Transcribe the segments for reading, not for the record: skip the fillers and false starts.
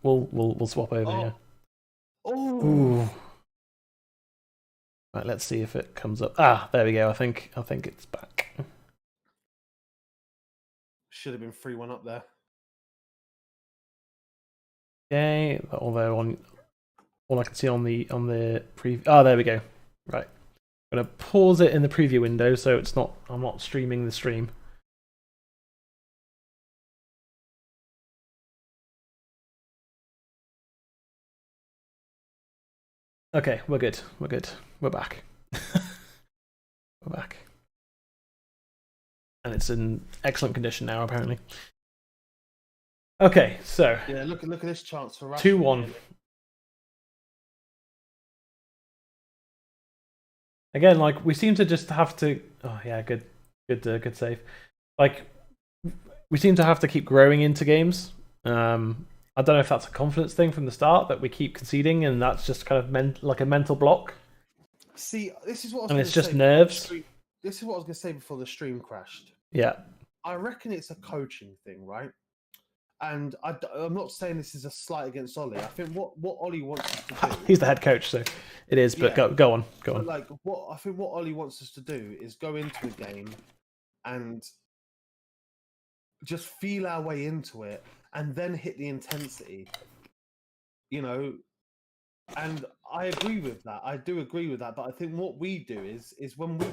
we'll swap over. Oh. Yeah. Oh. Ooh. Right, let's see if it comes up. Ah, there we go. I think it's back. Should have been 3-1 up there. Okay, although on all I can see on the preview. Oh, there we go. Right, I'm gonna pause it in the preview window so it's not. I'm not streaming the stream. Okay, we're good. We're good. We're back. We're back. And it's in excellent condition now, apparently. Okay, so Yeah, look at this chance for Rashford. 2-1. Again, like we seem to just have to. Oh yeah, good save. Like we seem to have to keep growing into games. I don't know if that's a confidence thing from the start that we keep conceding, and that's just kind of like a mental block. See, this is what I was And gonna it's just say nerves. This is what I was going to say before the stream crashed. Yeah. I reckon it's a coaching thing, right? And I'm not saying this is a slight against Ollie. I think what Ollie wants us to do... He's the head coach, so it is, but Yeah. go on. But like, I think what Ollie wants us to do is go into a game and just feel our way into it and then hit the intensity, you know. And I agree with that. I do agree with that. But I think what we do is when we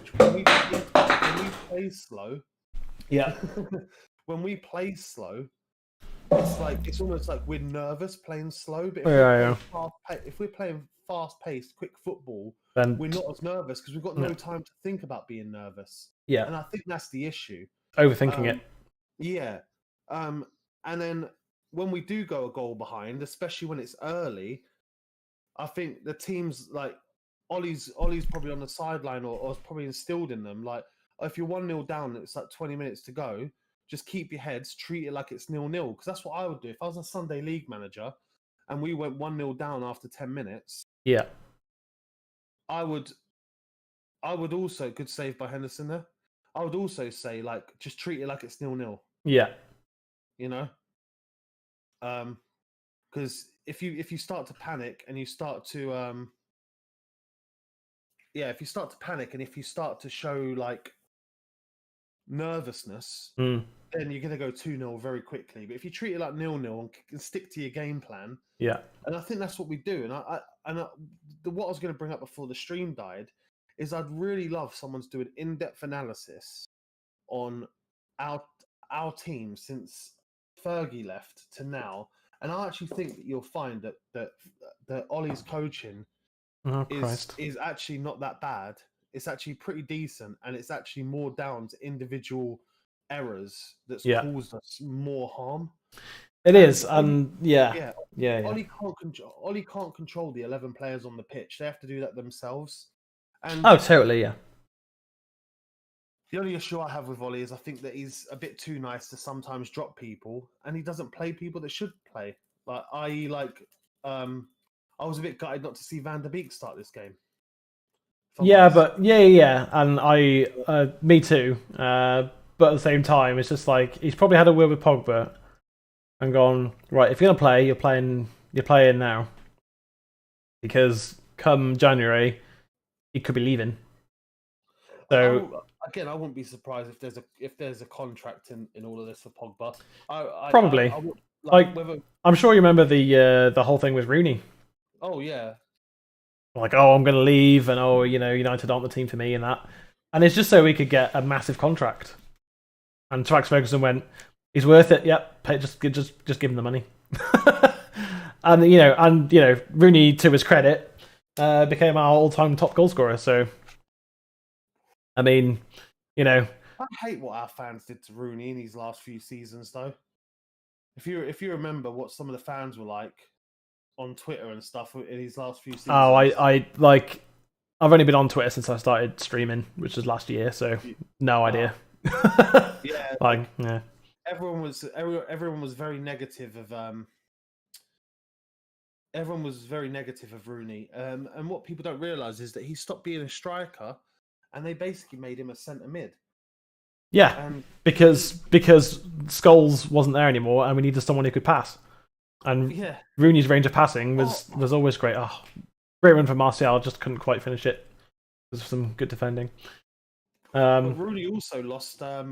play slow. Yeah. When we play slow, it's almost like we're nervous playing slow. But if we're playing fast-paced, quick football, then we're not as nervous because we've got no time to think about being nervous. Yeah. And I think that's the issue. Overthinking it. Yeah. And then when we do go a goal behind, especially when it's early, I think the teams like Ollie's probably on the sideline or it's probably instilled in them. Like if you're 1-0 down and it's like 20 minutes to go, just keep your heads, treat it like it's 0-0. Because that's what I would do if I was a Sunday League manager and we went 1-0 down after 10 minutes. Yeah. I would also, good save by Henderson there. I would also say like just treat it like it's 0-0. Yeah. You know? Because if you start to panic and you start to if you start to panic and if you start to show like nervousness, then you're going to go 2-0 very quickly. But if you treat it like 0-0 and stick to your game plan, and I think that's what we do. And what I was going to bring up before the stream died is I'd really love someone to do an in-depth analysis on our team since Fergie left to now. And I actually think that you'll find that Ollie's coaching is actually not that bad. It's actually pretty decent, and it's actually more down to individual errors that's caused us more harm. It is, Ollie can't control the 11 players on the pitch. They have to do that themselves. And totally, yeah. The only issue I have with Ollie is I think that he's a bit too nice to sometimes drop people, and he doesn't play people that should play. Like, i.e., I was a bit gutted not to see Van der Beek start this game. Yeah, but and me too. But at the same time, it's just like he's probably had a word with Pogba and gone, right, if you're gonna play, you're playing now, because come January, he could be leaving. So again, I wouldn't be surprised if there's a contract in all of this for Pogba. Probably. I'm sure you remember the whole thing with Rooney. Oh yeah. Like, oh, I'm going to leave, and United aren't the team for me, and that, and it's just so we could get a massive contract. And Alex Ferguson went, he's worth it. Yep, just give him the money. and Rooney, to his credit, became our all-time top goal scorer. So, I mean, I hate what our fans did to Rooney in these last few seasons, though. If you remember what some of the fans were like on Twitter and stuff in these last few seasons. Oh, I've only been on Twitter since I started streaming, which was last year, so no idea. Yeah. Everyone was very negative of Rooney. And what people don't realise is that he stopped being a striker, and they basically made him a centre mid. Yeah, because Scholes wasn't there anymore, and we needed someone who could pass. And Rooney's range of passing was always great. Oh, great run for Martial, just couldn't quite finish it. There's some good defending. But Rooney also lost. I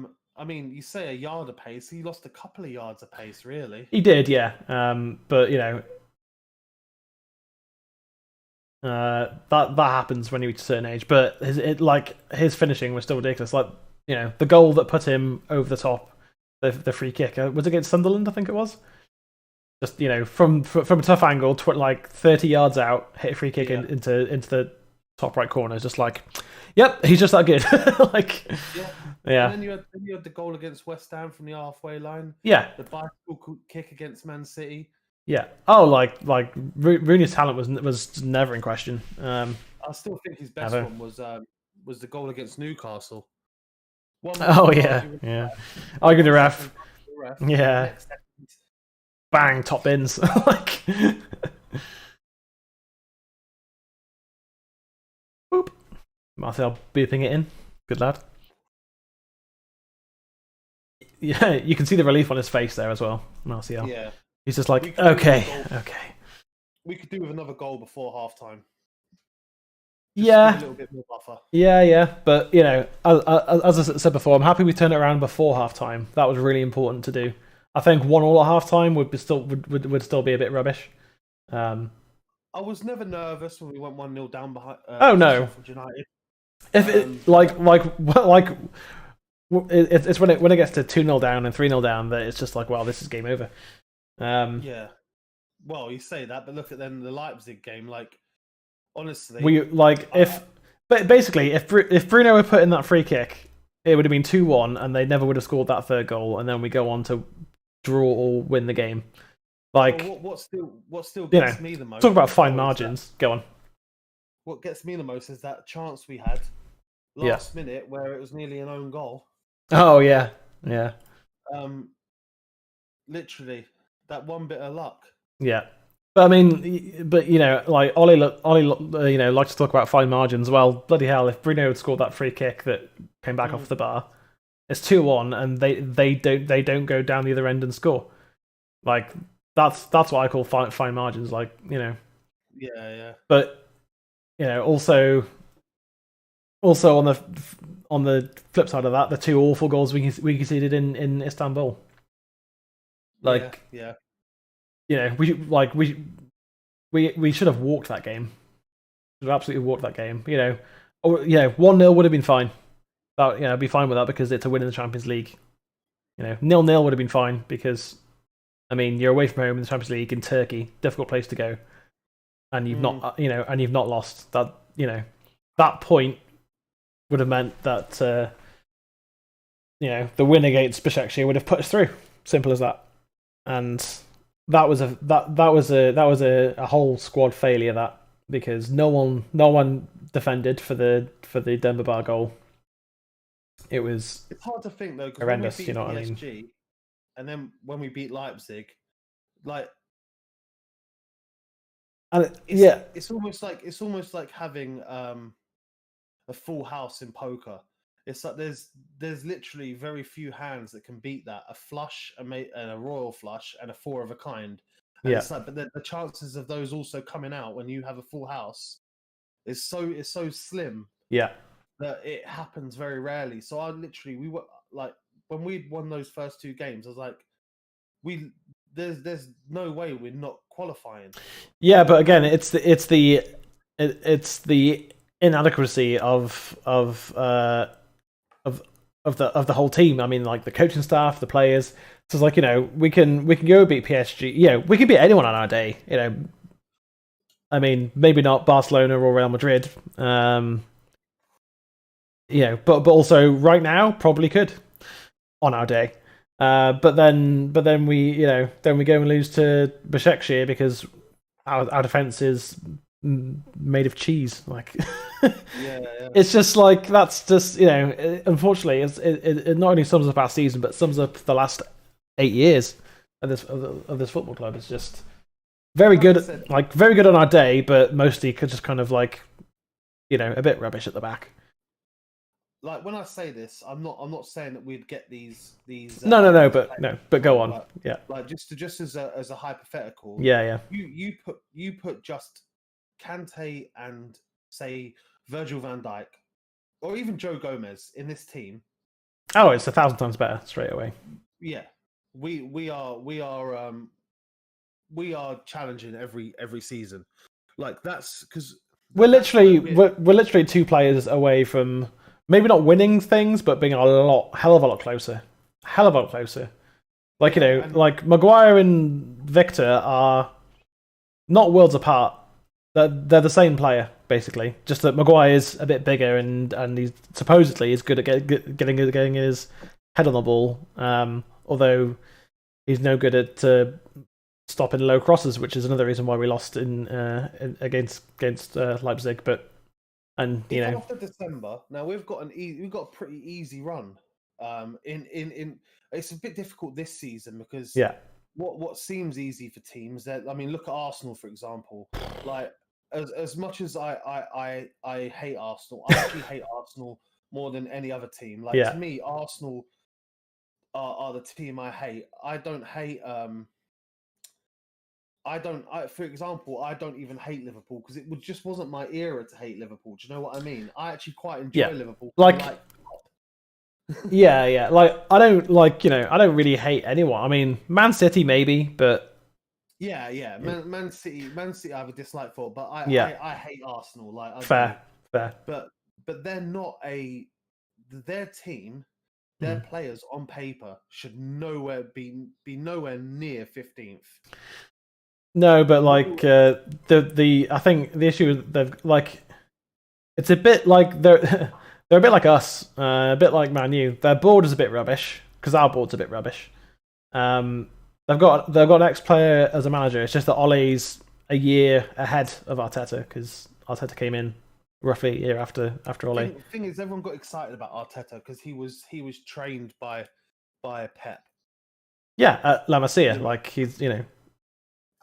mean, you say a yard of pace. He lost a couple of yards of pace, really. He did, yeah. But that happens when you reach a certain age. But his finishing was still ridiculous. Like the goal that put him over the top, the free kick was against Sunderland, I think it was. Just from a tough angle, like 30 yards out, hit a free kick into the top right corner. Just like, yep, he's just that good. Yeah. And then you had the goal against West Ham from the halfway line. Yeah. The bicycle kick against Man City. Yeah. Oh, like Rooney's talent was never in question. I still think his best one was the goal against Newcastle. Yeah. Argue the ref. Yeah. Bang, top bins. Boop. Marcel booping it in. Good lad. Yeah, you can see the relief on his face there as well, Martial. Yeah. He's just like, okay. We could do with another goal before halftime. Yeah. A little bit more buffer. Yeah. But, as I said before, I'm happy we turned it around before halftime. That was really important to do. I think 1-1 at halftime would still be a bit rubbish. I was never nervous when we went 1-0 down behind. Oh no! Sheffield United. If it's when it gets to 2-0 down and 3-0 down that it's just like, well, this is game over. Yeah. Well, you say that, but look at then the Leipzig game. Like, honestly, if Bruno had put in that free kick, it would have been 2-1, and they never would have scored that third goal, and then we go on to draw or win the game. Like, what still gets me the most? Talk about fine margins. Go on. What gets me the most is that chance we had last minute where it was nearly an own goal. Oh yeah. Literally, that one bit of luck. Yeah. But I mean, like Ollie, likes to talk about fine margins. Well, bloody hell, if Bruno had scored that free kick that came back off the bar, it's 2-1, and they don't go down the other end and score. Like that's what I call fine margins. Like Yeah. But also on the flip side of that, the two awful goals we conceded in Istanbul. Like we should have walked that game. We should have absolutely walked that game. 1-0 would have been fine. I'd be fine with that because it's a win in the Champions League. 0-0 would have been fine because, I mean, you're away from home in the Champions League in Turkey, difficult place to go, and you've not, and you've not lost. That, that point would have meant that, the win against Besiktas would have put us through. Simple as that. And that was a whole squad failure. That because no one defended for the Denver Bar goal. It's hard to think though, because horrendous. When we beat what PSG, I mean? And then when we beat Leipzig, it's almost like having a full house in poker. It's like there's literally very few hands that can beat that. A flush, and a royal flush, and a four of a kind. And it's like, but the chances of those also coming out when you have a full house is so slim. Yeah. That it happens very rarely. So we were like, when we won those first two games, I was like, there's no way we're not qualifying. Yeah, but again, it's the inadequacy of the whole team. I mean, like the coaching staff, the players. So it's like, we can go beat PSG. We can beat anyone on our day. I mean, maybe not Barcelona or Real Madrid. But also right now probably could on our day. But then we go and lose to Besiktas because our defense is made of cheese. Like, it's just like that's just unfortunately it not only sums up our season but sums up the last 8 years of this football club. It's just very good, very good on our day, but mostly just kind of like a bit rubbish at the back. like when I say this, I'm not saying that we'd get these. No, but go on. Yeah. Like just as a hypothetical. Yeah. You put just Kante and say Virgil van Dijk or even Joe Gomez in this team. Oh, it's 1,000 times better straight away. Yeah, we are challenging every season. Like that's because we're literally 2 players away from maybe not winning things, but being hell of a lot closer. Like like Maguire and Victor are not worlds apart. They're the same player basically. Just that Maguire is a bit bigger and he supposedly is good at getting his head on the ball. Although he's no good at stopping low crosses, which is another reason why we lost against Leipzig. But after December, now we've got a pretty easy run. In it's a bit difficult this season because what seems easy for teams that look at Arsenal for example. Like as much as I hate Arsenal, I actually hate Arsenal more than any other team. Like to me, Arsenal are the team I hate. I don't hate. For example, I don't even hate Liverpool because it just wasn't my era to hate Liverpool. Do you know what I mean? I actually quite enjoy Liverpool. Yeah. Like I don't I don't really hate anyone. I mean, Man City maybe, but yeah. Man City I have a dislike for, but I hate Arsenal. Like fair. But they're not their team. Their players on paper should be nowhere near 15th. No, but like I think the issue is they've it's a bit like they're a bit like us, a bit like Man U. Their board is a bit rubbish because our board's a bit rubbish. They've got an ex-player as a manager. It's just that Ole's a year ahead of Arteta because Arteta came in roughly a year after Ole. The thing is, everyone got excited about Arteta because he was trained by Pep. Yeah, at La Masia, like he's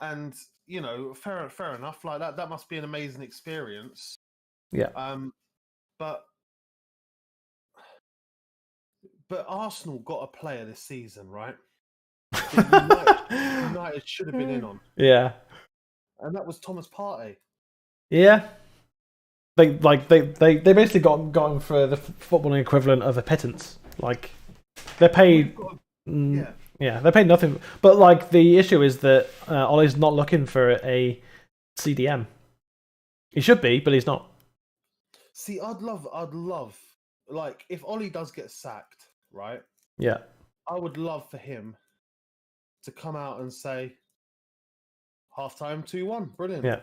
and fair enough. Like that must be an amazing experience. Yeah. But Arsenal got a player this season, right? United should have been in on. Yeah. And that was Thomas Partey. Yeah. They basically got him for the footballing equivalent of a pittance. Like they're paid. Yeah, they paid nothing. But like the issue is that Ole's not looking for a CDM. He should be, but he's not. See, I'd love, like if Ole does get sacked, right? Yeah. I would love for him to come out and say, halftime 2-1, brilliant. Yeah.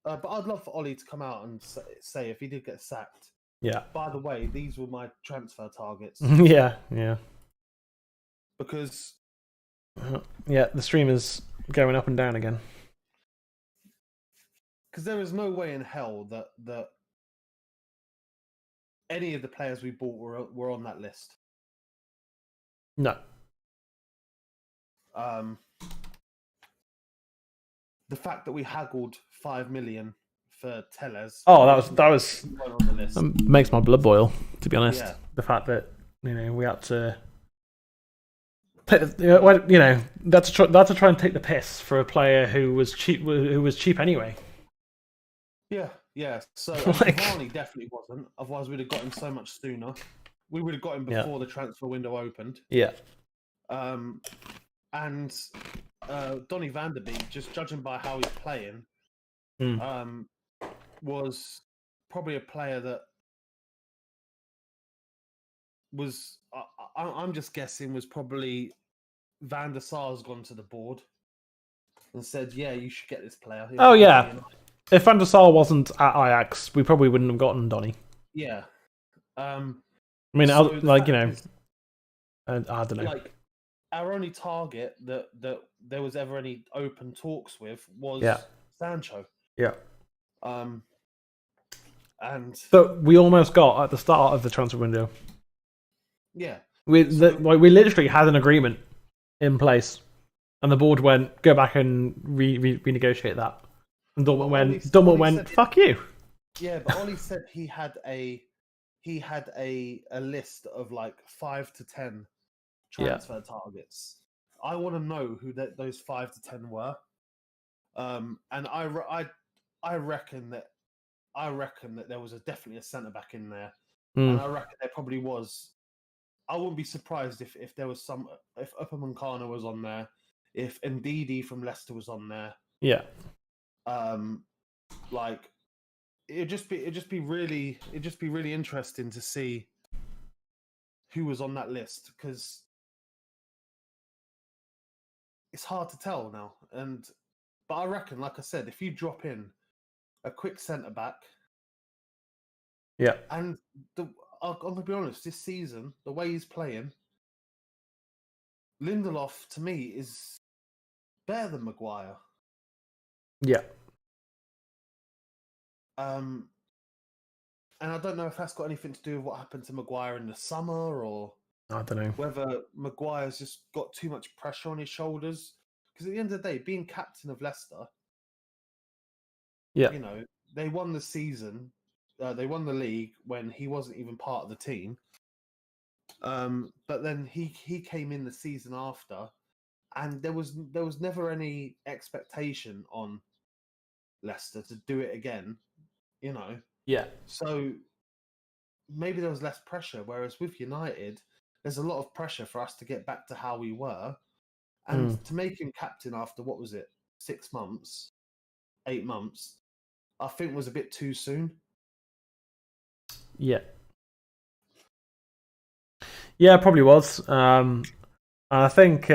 But I'd love for Ole to come out and say if he did get sacked. Yeah. By the way, these were my transfer targets. Yeah. Because. Yeah, the stream is going up and down again. Because there is no way in hell that any of the players we bought were on that list. No. The fact that we haggled 5 million for Tellez. Oh, that was on the list. Makes my blood boil, to be honest. Yeah. The fact that we had to that's to try and take the piss for a player who was cheap anyway. Yeah. So Cavani definitely wasn't. Otherwise, we'd have got him so much sooner. We would have got him before the transfer window opened. Yeah. And Donny van der Beek, just judging by how he's playing, was probably a player that was. I'm just guessing was probably Van der Sar's gone to the board and said, "Yeah, you should get this player." Oh yeah. If Van der Sar wasn't at Ajax, we probably wouldn't have gotten Donny. Yeah. I mean, I don't know. Like, our only target that there was ever any open talks with was Sancho. Yeah. And but we almost got at the start of the transfer window. Yeah. We literally had an agreement in place, and the board went, go back and renegotiate that. And Dortmund went, fuck you. Yeah, but Ollie said he had a he had a list of like 5 to 10 transfer targets. I want to know who those 5 to 10 were. And I reckon that there was definitely a centre back in there, and I reckon there probably was. I wouldn't be surprised if there was if Upamecano was on there, if Ndidi from Leicester was on there. Yeah. Like it'd just be really interesting to see who was on that list, because it's hard to tell now. But I reckon, like I said, if you drop in a quick centre back, and I'm gonna be honest, this season the way he's playing, Lindelof to me is better than Maguire. Yeah. And I don't know if that's got anything to do with what happened to Maguire in the summer, or I don't know whether Maguire's just got too much pressure on his shoulders. Because at the end of the day, being captain of Leicester, you know, they won the season, they won the league when he wasn't even part of the team. But then he came in the season after, and there was never any expectation on Leicester to do it again, you know. Yeah. So maybe there was less pressure, whereas with United, there's a lot of pressure for us to get back to how we were, and to make him captain after, what was it, 6 months, 8 months, I think was a bit too soon. Yeah. Yeah, it probably was. I think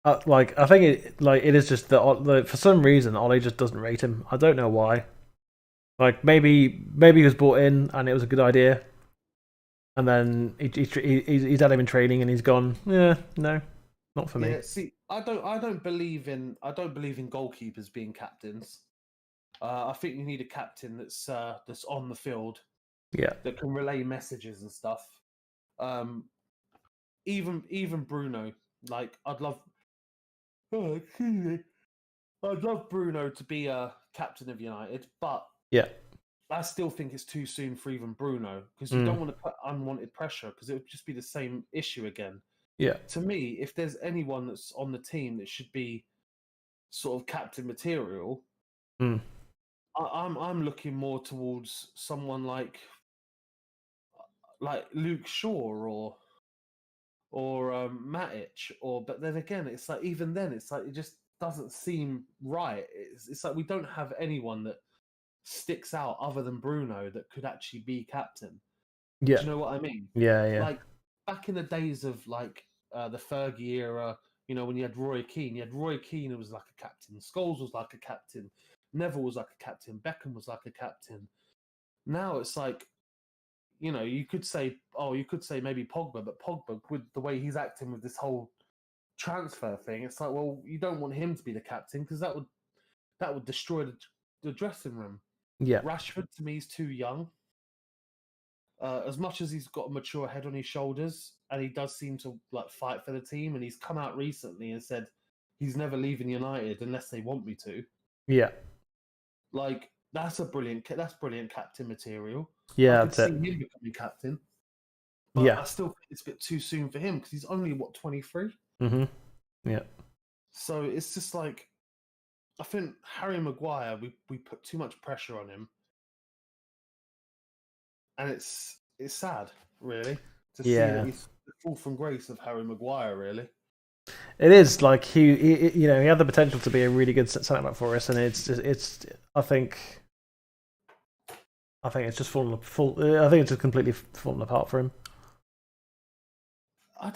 I think it is just that for some reason Ollie just doesn't rate him. I don't know why. Like maybe he was brought in and it was a good idea, and then he's had him in training and he's gone. Yeah, no, not for me. Yeah, see, I don't believe in goalkeepers being captains. I think you need a captain that's on the field. Yeah. That can relay messages and stuff. Even Bruno, like I'd love Bruno to be a captain of United, but I still think it's too soon for even Bruno, because you don't want to put unwanted pressure, because it would just be the same issue again. Yeah. To me, if there's anyone that's on the team that should be sort of captain material, I'm looking more towards someone like Luke Shaw or Matic, but then again, it's like even then, it's like it just doesn't seem right. It's like we don't have anyone that sticks out other than Bruno that could actually be captain. Yeah. Do you know what I mean? Yeah. Like back in the days of like the Fergie era, you know, when you had Roy Keane, who was like a captain. Scholes was like a captain. Neville was like a captain. Beckham was like a captain. Now it's like, you know, you could say maybe Pogba, but Pogba, with the way he's acting with this whole transfer thing, it's like, well, you don't want him to be the captain, because that would destroy the dressing room. Yeah. Rashford, to me, is too young. As much as he's got a mature head on his shoulders, and he does seem to like fight for the team, and he's come out recently and said he's never leaving United unless they want me to. Yeah. Like that's brilliant captain material. Yeah, I could see him becoming captain. But I still think it's a bit too soon for him, because he's only 23. Yeah. So it's just like, I think Harry Maguire, we put too much pressure on him, and it's sad, really, to see that he's the fall from grace of Harry Maguire. Really, it is like he you know, he had the potential to be a really good centre back for us, and it's I think it's just I think it's just completely fallen apart for him. I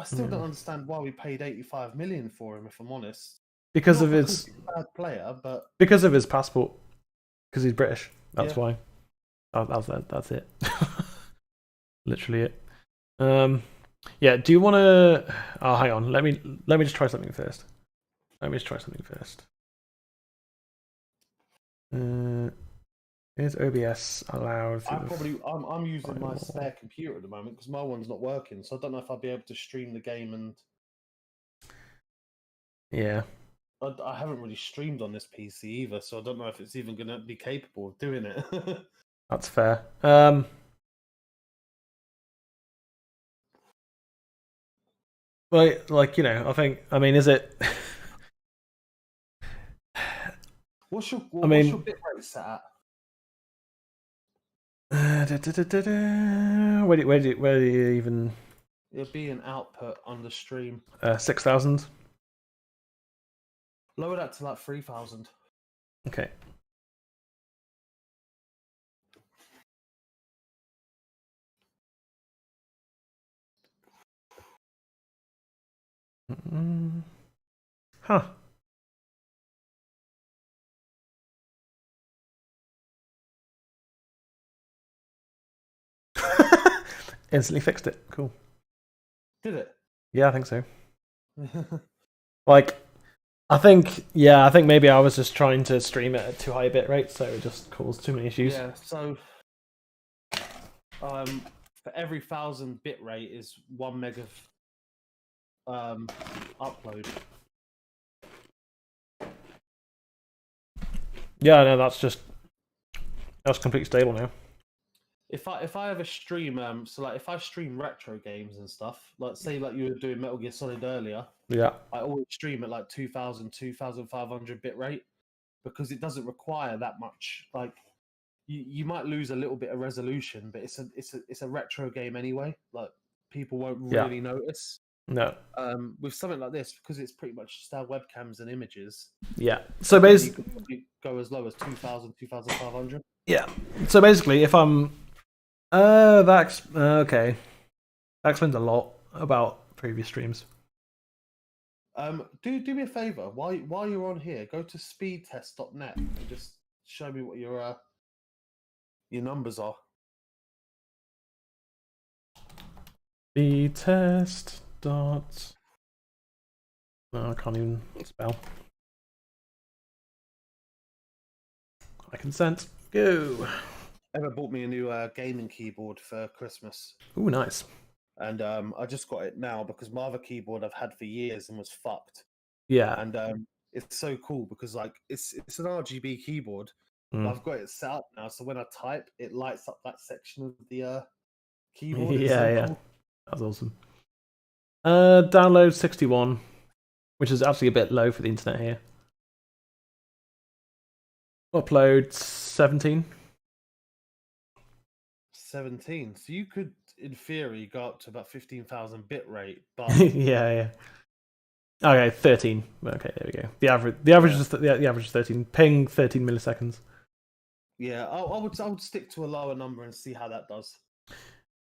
still don't understand why we paid 85 million for him, if I'm honest. Because Not of his he's a bad player, but because of his passport, because he's British. That's why. That's it. Literally it. Yeah. Do you want to? Oh, hang on. Let me just try something first. Is OBS allowed? I'm using my spare computer at the moment because my one's not working, so I don't know if I'll be able to stream the game. And yeah, I haven't really streamed on this PC either, so I don't know if it's even going to be capable of doing it. That's fair. Well, like, you know, I mean, is it? What's your bit rate set at? Where do you even? It'll be an output on the stream. 6,000. Lower that to like 3,000. Okay. Huh. Instantly fixed it. Cool. Did it? Yeah, I think so. Like, I think maybe I was just trying to stream it at too high a bit rate, so it just caused too many issues. Yeah, so for every 1,000 bit rate is 1 meg of upload. Yeah, no, that's completely stable now. If I ever stream, so like if I stream retro games and stuff, like say like you were doing Metal Gear Solid earlier, yeah, I always stream at like 2,000, 2,500 bit rate because it doesn't require that much. Like you might lose a little bit of resolution, but it's a retro game anyway. Like people won't really notice. No. With something like this, because it's pretty much just our webcams and images. Yeah. So basically, you could go as low as 2,000, 2,500. Yeah. So basically, if I'm, okay, that explains a lot about previous streams. Do me a favor while you're on here, go to speedtest.net and just show me what your numbers are. Speedtest dot. No, I can't even spell. I consent. Go. Emma bought me a new gaming keyboard for Christmas. Ooh, nice. And I just got it now because my other keyboard I've had for years and was fucked. Yeah. And it's so cool because like it's an RGB keyboard. But I've got it set up now, so when I type, it lights up that section of the keyboard. It's so cool. That's awesome. Download 61, which is actually a bit low for the internet here. Upload 17. 17. So you could, in theory, go up to about 15,000 bit rate. But yeah. Okay, 13. Okay, there we go. The average is 13. Ping 13 milliseconds. Yeah, I would stick to a lower number and see how that does.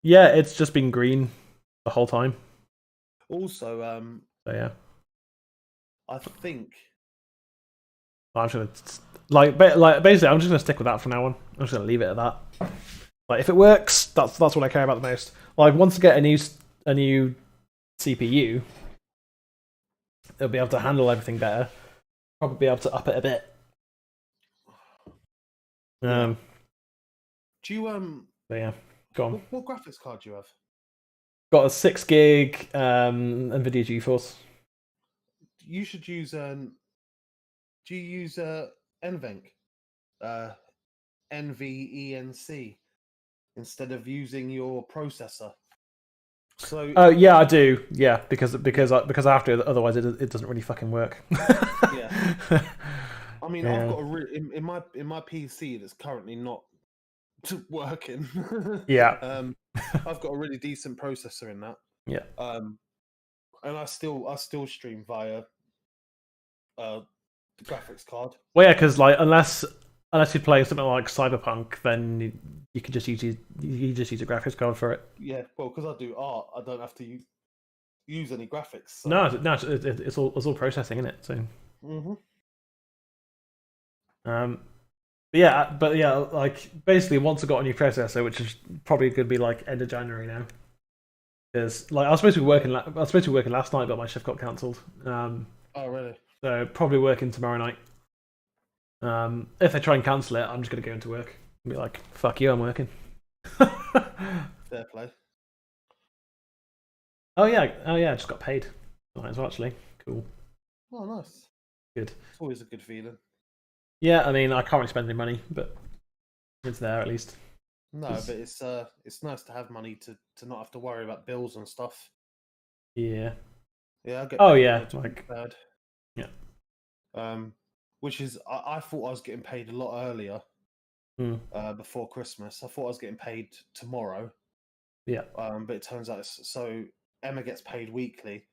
Yeah, it's just been green the whole time. Also, so yeah, I think I'm just gonna basically I'm just gonna stick with that from now on. I'm just gonna leave it at that. Like if it works, that's what I care about the most. Like once I get a new CPU, it'll be able to handle everything better. Probably be able to up it a bit. Do you But yeah, go on. What graphics card do you have? Got a 6 gig NVIDIA GeForce. You should use do you use NVENC? NVENC instead of using your processor. So yeah, I do. Yeah, because I have to. Otherwise, it doesn't really fucking work. Yeah. I mean, I've got in my PC that's currently not working. Yeah. I've got a really decent processor in that. Yeah. And I still stream via the graphics card. Well, yeah, because like unless you play something like Cyberpunk, then you can just use a graphics card for it. Yeah, well, because I do art, I don't have to use any graphics. So. No, it's all processing, isn't it? So. But yeah, like basically, once I got a new processor, which is probably going to be like end of January now, because like I was supposed to be working last night, but my shift got cancelled. Oh really? So probably working tomorrow night. If they try and cancel it, I'm just going to go into work and be like, "Fuck you, I'm working." Fair play. Oh yeah, I just got paid. Nice, actually, cool. Oh, nice. Good. It's always a good feeling. Yeah, I mean, I can't really spend any money, but it's there at least. No, but it's nice to have money to not have to worry about bills and stuff. Yeah. Yeah, I get Oh paid yeah, on the like 23rd. yeah. Which is I thought I was getting paid a lot earlier. Before Christmas, I thought I was getting paid tomorrow. Yeah. But it turns out so Emma gets paid weekly.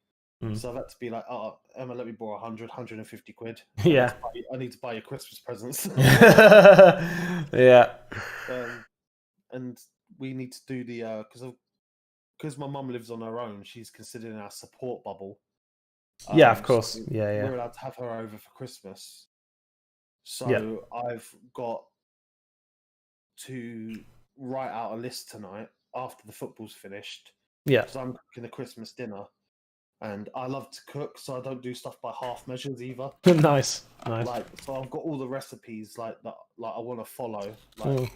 So I've had to be like, oh, Emma, let me borrow 150 quid. Yeah. I need to buy you Christmas presents. Yeah. And we need to do the because my mum lives on her own. She's considered in our support bubble. Yeah, of course. So yeah. We're allowed to have her over for Christmas. So Yeah. I've got to write out a list tonight after the football's finished. Yeah. Because I'm cooking a Christmas dinner. And I love to cook, so I don't do stuff by half measures either. Nice. Like, so I've got all the recipes like that, like I want to follow, like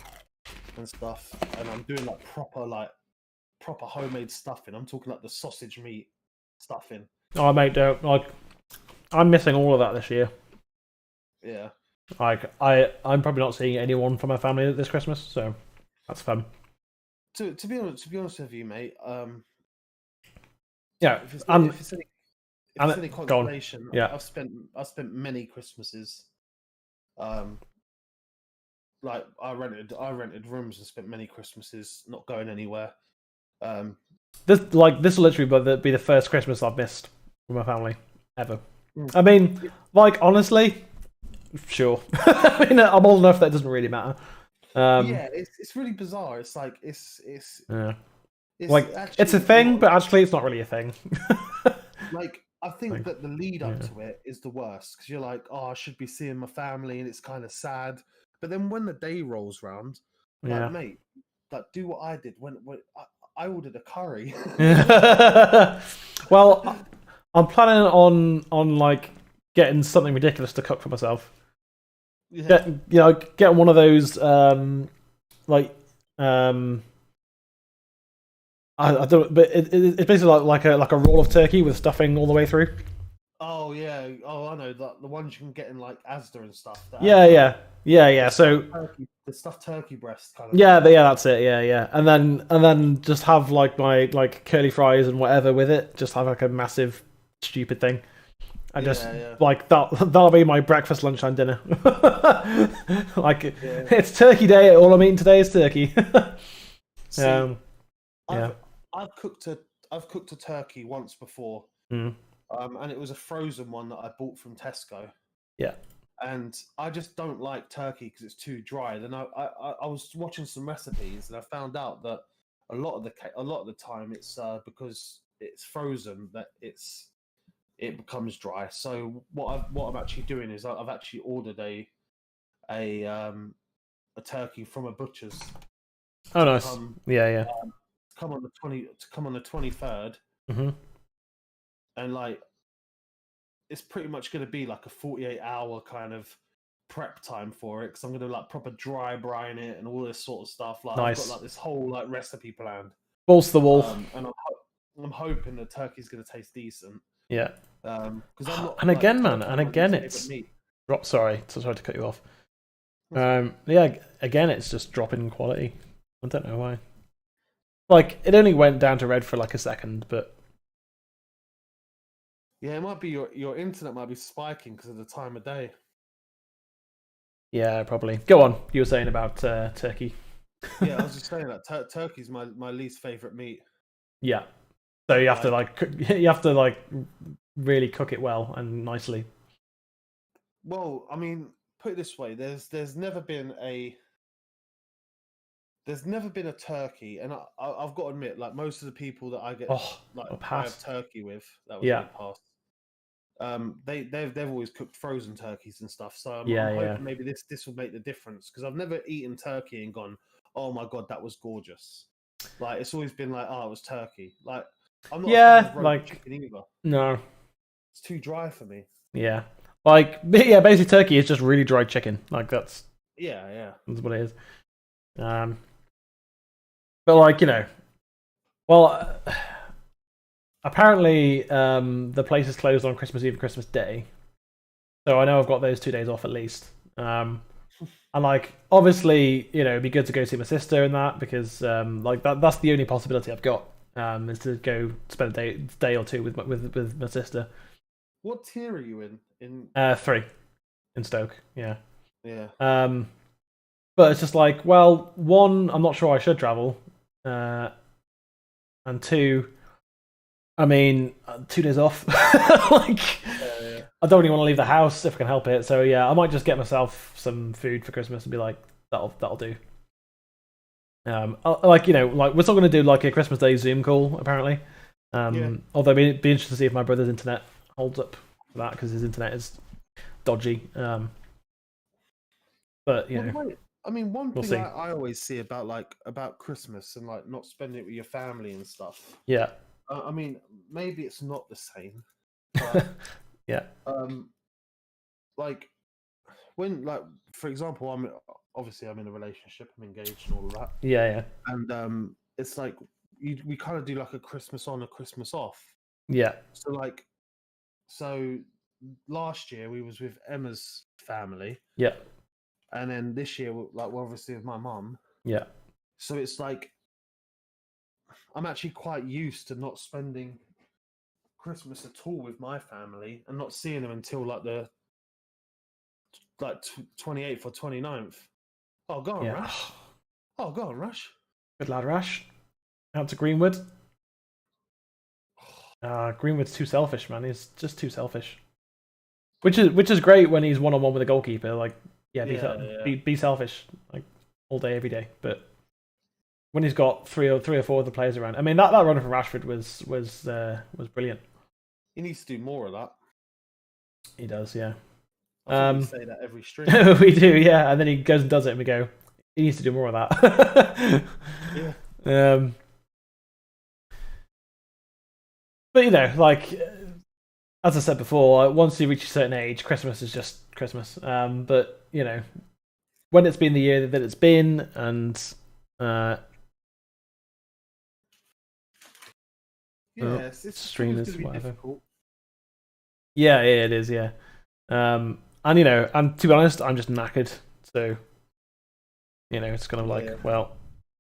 and stuff. And I'm doing like proper homemade stuffing. I'm talking like the sausage meat stuffing. Oh, mate, like I'm missing all of that this year. Yeah. Like I'm probably not seeing anyone from my family this Christmas, so that's fun. To be honest with you, mate. Yeah, if it's any consolation, yeah. I've spent many Christmases. Like I rented rooms and spent many Christmases not going anywhere. This will literally be the first Christmas I've missed with my family ever. I mean, like honestly, sure. I mean, I'm old enough that it doesn't really matter. Yeah, it's really bizarre. It's like it's like it's a thing, but actually it's not really a thing. Like I think that the lead up to it is the worst because you're like, oh, I should be seeing my family, and it's kind of sad. But then when the day rolls round, like mate, like do what I did when I ordered a curry. Well, I'm planning on like getting something ridiculous to cook for myself. Yeah. Get one of those I don't, but it's basically like a roll of turkey with stuffing all the way through. Oh yeah, I know the ones you can get in like Asda and stuff. Yeah. So the stuffed turkey breast kind of. Yeah, that's it. Yeah, and then just have like my curly fries and whatever with it. Just have like a massive stupid thing. And like that'll be my breakfast, lunch, and dinner. It's turkey day. All I'm eating today is turkey. See, I've cooked a turkey once before, and it was a frozen one that I bought from Tesco. Yeah, and I just don't like turkey because it's too dry. Then I was watching some recipes and I found out that a lot of the time it's because it's frozen that it becomes dry. So what I'm actually doing is I've actually ordered a turkey from a butcher's. Oh, nice. Come on the 23rd, and like it's pretty much going to be like a 48-hour kind of prep time for it because I'm going to like proper dry brine it and all this sort of stuff. Like nice. I've got like this whole like recipe planned. Balls to the wall. And I'm hoping the turkey's going to taste decent. Yeah. Because I'm not. And again, man, and again, it's. Sorry to cut you off. Yeah, again, it's just dropping in quality. I don't know why. Like, it only went down to red for like a second, but. Yeah, it might be your internet might be spiking because of the time of day. Yeah, probably. Go on. You were saying about turkey. Yeah, I was just saying that turkey's my least favorite meat. Yeah. So you have to really cook it well and nicely. Well, I mean, put it this way: there's never been a turkey, and I've got to admit, like most of the people that I get I have turkey with, that was pass. They've always cooked frozen turkeys and stuff. So I'm hoping maybe this will make the difference because I've never eaten turkey and gone, oh my god, that was gorgeous. Like it's always been like, oh, it was turkey. Like I'm not a fan of roast chicken either. No, it's too dry for me. Yeah, basically turkey is just really dry chicken. Like that's that's what it is. But apparently the place is closed on Christmas Eve and Christmas Day, so I know I've got those 2 days off at least. And like, obviously, it'd be good to go see my sister and that because like that's the only possibility I've got is to go spend a day or two with my sister. What tier are you in? 3 in Stoke. Yeah. Yeah. But it's just like, well, one, I'm not sure I should travel, and two, I mean, 2 days off. Like, I don't really want to leave the house if I can help it. So yeah, I might just get myself some food for Christmas and be like, that'll do. Like like we're still gonna do like a Christmas Day Zoom call apparently. Although it'd be interesting to see if my brother's internet holds up for that because his internet is dodgy. But I mean, one we'll thing I always see about Christmas and like not spending it with your family and stuff. Yeah. I mean, maybe it's not the same. But, yeah. Like when, like for example, I'm in a relationship, I'm engaged and all of that. Yeah. And it's like we kind of do like a Christmas on, a Christmas off. Yeah. So last year we was with Emma's family. Yeah. And then this year, like, we're obviously with my mum. Yeah. So it's like, I'm actually quite used to not spending Christmas at all with my family and not seeing them until like the 28th or 29th. Oh, go on, Rash. Oh, go on, Rash. Good lad, Rash. Out to Greenwood. Greenwood's too selfish, man. He's just too selfish. Which is great when he's 1-on-1 with a goalkeeper. Like, be selfish like all day, every day. But when he's got three or four other players around, I mean that run from Rashford was brilliant. He needs to do more of that. He does, yeah. I think we say that every stream. We do, yeah. And then he goes and does it, and we go, he needs to do more of that. Yeah. But like as I said before, once you reach a certain age, Christmas is just Christmas. But when it's been the year that it's been, and stream is whatever. Difficult. Yeah, it is. Yeah, and and to be honest, I'm just knackered. So it's kind of like, well,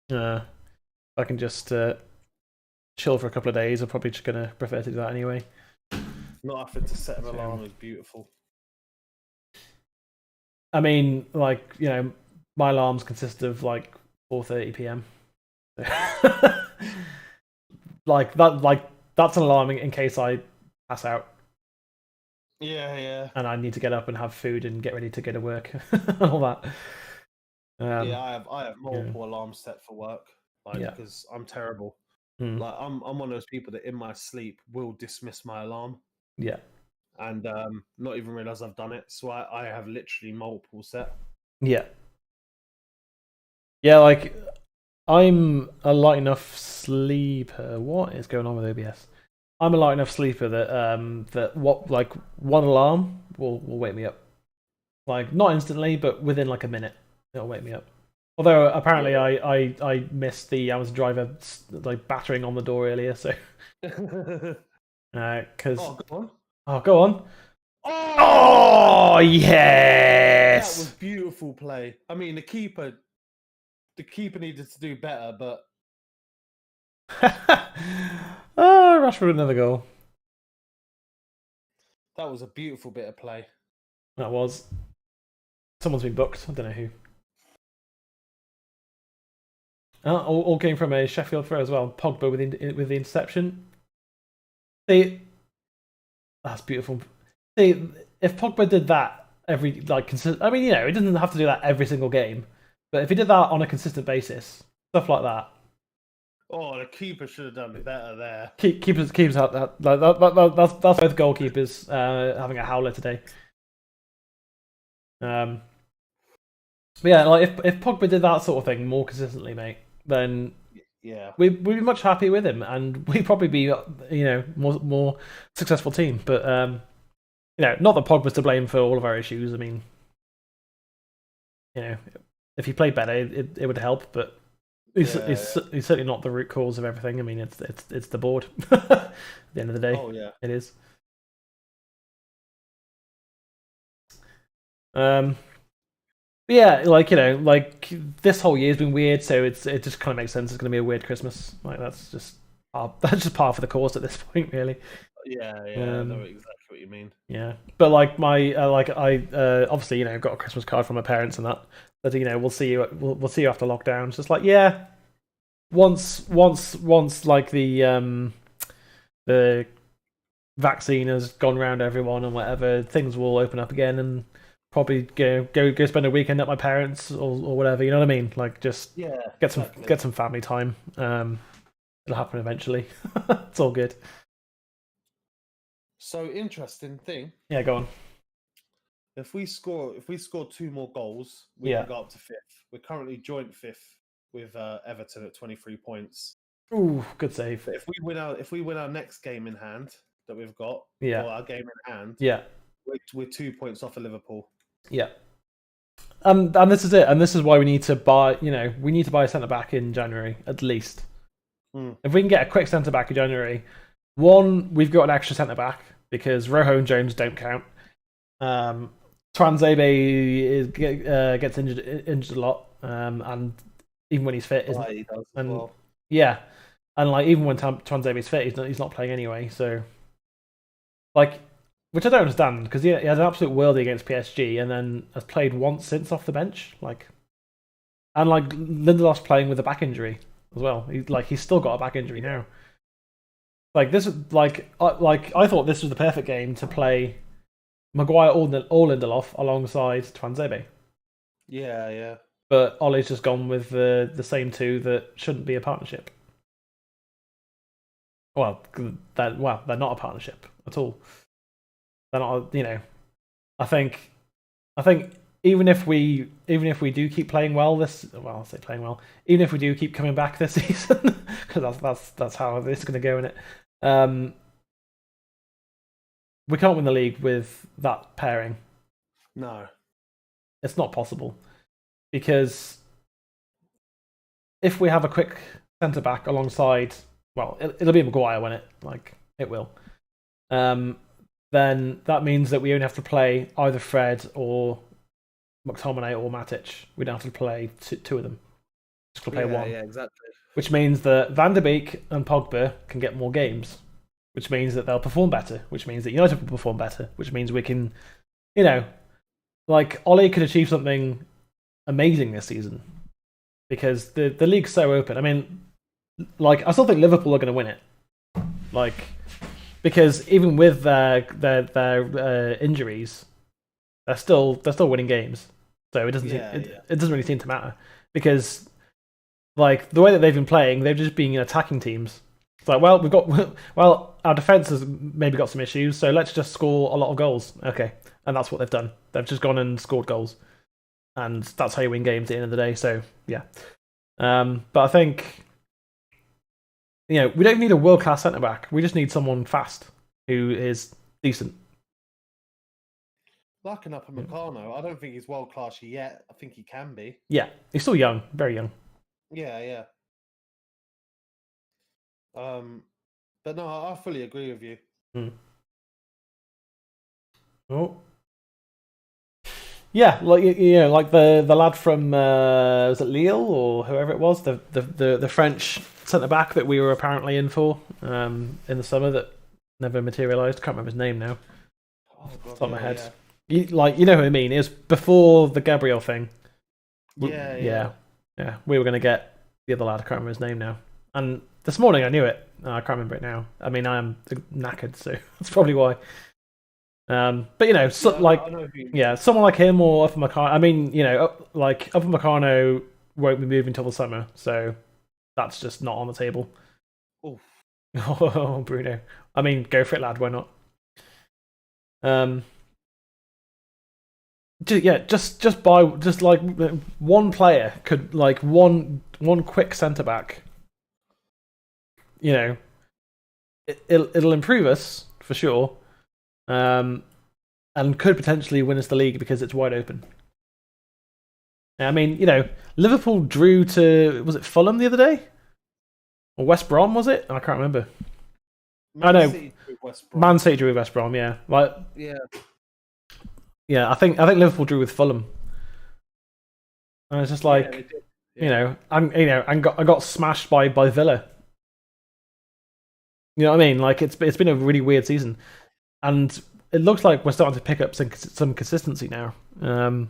I can just chill for a couple of days. I'm probably just gonna prefer to do that anyway. Not having to set an alarm is beautiful. I mean, like, my alarms consist of like 4:30 p.m. That's an alarm in case I pass out. Yeah. And I need to get up and have food and get ready to go to work. All that. I have multiple alarms set for work, because I'm terrible. Like I'm one of those people that in my sleep will dismiss my alarm. Yeah. And not even realize I've done it. So I have literally multiple set. Yeah. Yeah, like I'm a light enough sleeper. What is going on with OBS? I'm a light enough sleeper that one alarm will wake me up. Like not instantly, but within like a minute, it'll wake me up. Although apparently I missed the Amazon driver like battering on the door earlier, so because go on. Oh yes, that was beautiful play. I mean, the keeper needed to do better, but Rashford another goal. That was a beautiful bit of play. That was. Someone's been booked. I don't know who. All came from a Sheffield throw as well. Pogba with the interception. That's beautiful. If Pogba did that every I mean, it doesn't have to do that every single game, but if he did that on a consistent basis, stuff like that. Oh, the keeper should have done better there. Keepers have that. That's both goalkeepers having a howler today. But yeah, like if Pogba did that sort of thing more consistently, mate, then we'd be much happier with him, and we'd probably be more successful team. But not that Pogba's to blame for all of our issues. I mean, if he played better, it would help. But he's certainly not the root cause of everything. I mean, it's the board. At the end of the day, it is. Yeah, like like this whole year's been weird, so it just kind of makes sense. It's going to be a weird Christmas. Like that's just par for the course at this point, really. Yeah, I know exactly what you mean. Yeah, but like my I obviously got a Christmas card from my parents and that. But we'll see you we'll see you after lockdown. It's just like once like the vaccine has gone around everyone and whatever, things will open up again and probably go spend a weekend at my parents or whatever. You know what I mean? Like just get some family time. It'll happen eventually. It's all good. So interesting thing. Yeah, go on. If we score 2 more goals, we can go up to 5th. We're currently joint 5th with Everton at 23 points. Ooh, good save. But if we win our next game in hand that we've got, or our game in hand, we're 2 points off of Liverpool. Yeah. And this is it. And this is why we need to buy. We need to buy a centre back in January at least. If we can get a quick centre back in January, we've got an extra centre back because Rojo and Jones don't count. Tuanzebe gets injured a lot, and even when he's fit, he does as well. Yeah, and like even when Tuanzebe's fit, he's not playing anyway. So, like, which I don't understand because he had an absolute worldie against PSG, and then has played once since off the bench. And Lindelof's playing with a back injury as well. He's still got a back injury now. Like this is I thought this was the perfect game to play Maguire or Lindelof alongside Tuanzebe. Yeah. But Ollie's just gone with the same two that shouldn't be a partnership. Well, they're not a partnership at all. They're not. I think even if we do keep playing well I'll say playing well. Even if we do keep coming back this season, because that's how this is going to go in it. We can't win the league with that pairing. No, it's not possible. Because if we have a quick centre back alongside, it'll be Maguire, won't it? It will. Then that means that we only have to play either Fred or McTominay or Matic. We don't have to play two of them. Just play one. Yeah, exactly. Which means that Van der Beek and Pogba can get more games. Which means that they'll perform better. Which means that United will perform better. Which means we can, Ollie could achieve something amazing this season because the league's so open. I mean, I still think Liverpool are going to win it. Because even with their injuries, they're still winning games. So it doesn't it doesn't really seem to matter because the way that they've been playing, they've just been attacking teams. It's our defense has maybe got some issues, so let's just score a lot of goals. Okay, and that's what they've done. They've just gone and scored goals. And that's how you win games at the end of the day. So, yeah. But I think, we don't need a world-class centre-back. We just need someone fast who is decent. Like an Upamecano. I don't think he's world-class yet. I think he can be. Yeah. He's still young. Very young. Yeah. But no, I fully agree with you. Oh. Yeah, the lad from was it Lille or whoever it was, the French centre back that we were apparently in for in the summer that never materialised. Can't remember his name now. Top of my head. Yeah. You know who I mean? It was before the Gabriel thing. Yeah. We were going to get the other lad. I can't remember his name now. And this morning I knew it. I can't remember it now. I mean, I am knackered, so that's probably why. But someone like him or Upamecano. I mean, Upamecano won't be moving till the summer, so that's just not on the table. Oh, Bruno. I mean, go for it, lad. Why not? Just buy one player could one quick centre back. It'll improve us for sure. And could potentially win us the league because it's wide open. I mean, Liverpool drew to, was it Fulham the other day? Or West Brom, was it? I can't remember. Man City drew with West Brom, yeah. Yeah, I think Liverpool drew with Fulham. And it's just like, I got smashed by Villa. You know what I mean? Like it's been a really weird season, and it looks like we're starting to pick up some consistency now, in